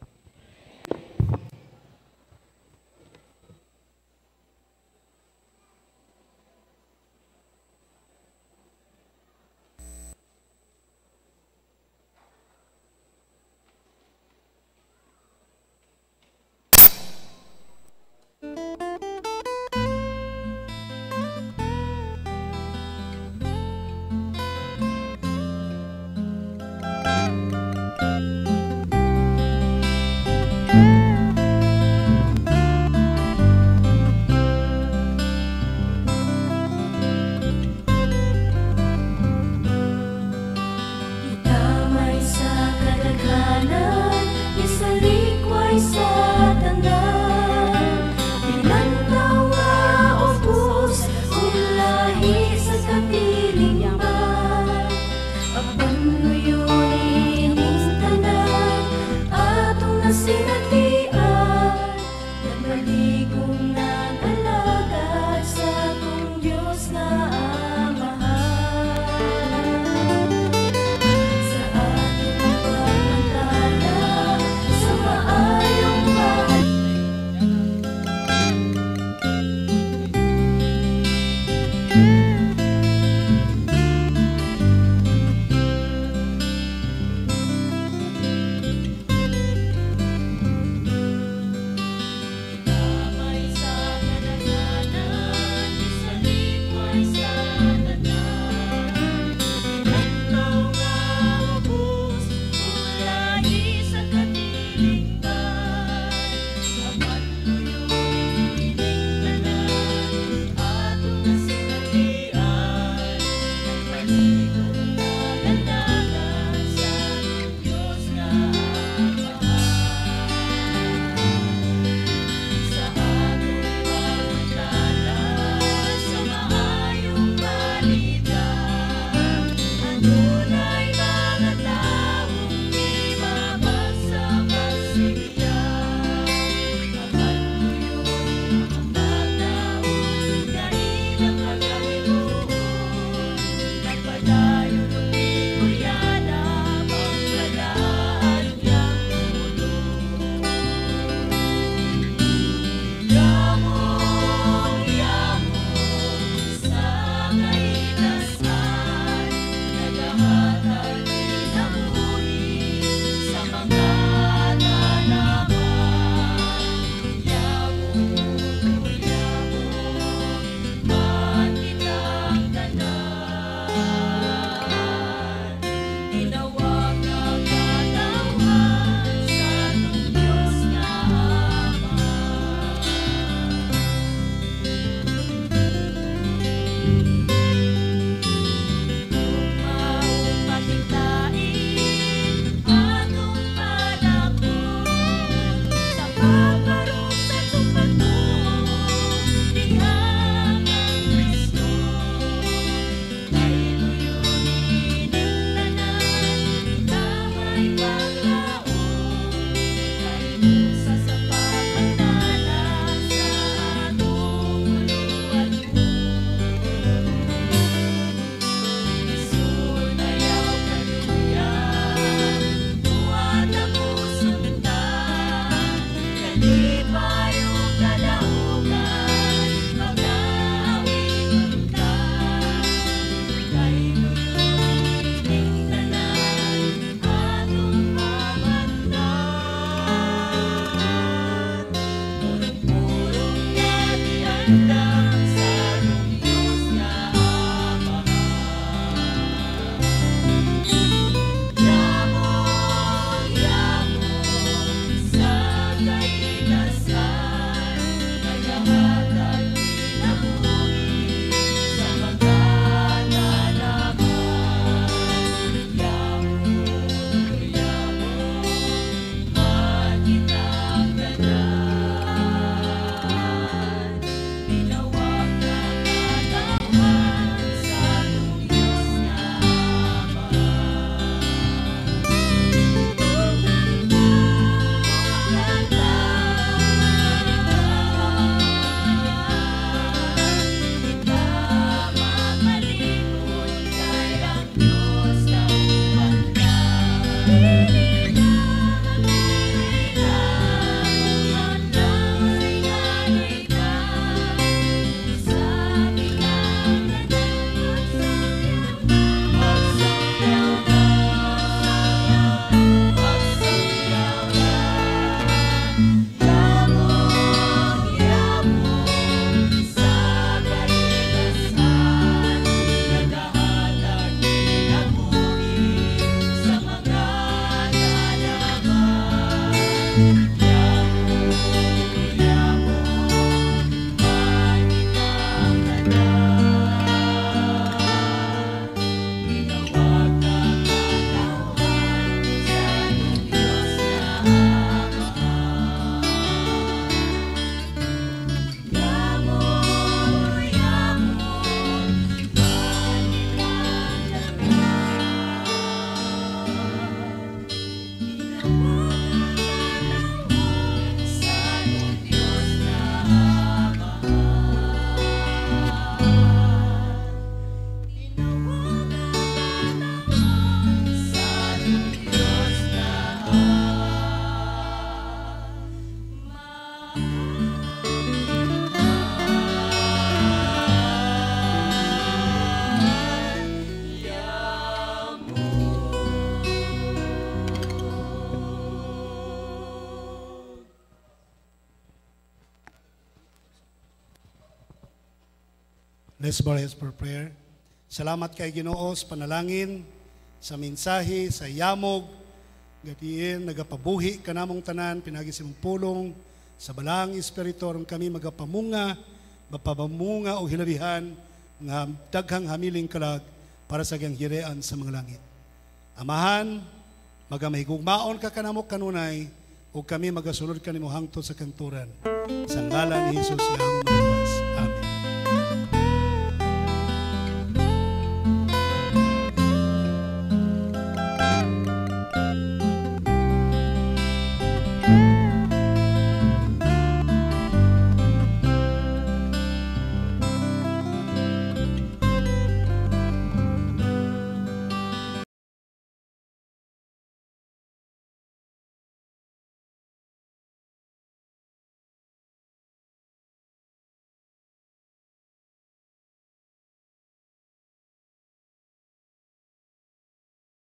Let's bow our heads for prayer. Salamat kay Ginoo sa panalangin, sa mensahe, sa yamog, gadiin, nagapabuhi kanamong tanan, pinagi sa mong pulong, sa balang espiritu, aron kami magapamunga, mapabamunga o hilabihan, nga daghang hamiling kalag para sa gyang hirian sa mga langit. Amahan, magamahigugmaon ka kanamo kanunay, o kami magasulod kanimo hangtod sa kanturan. Sa ngalan ni Jesus,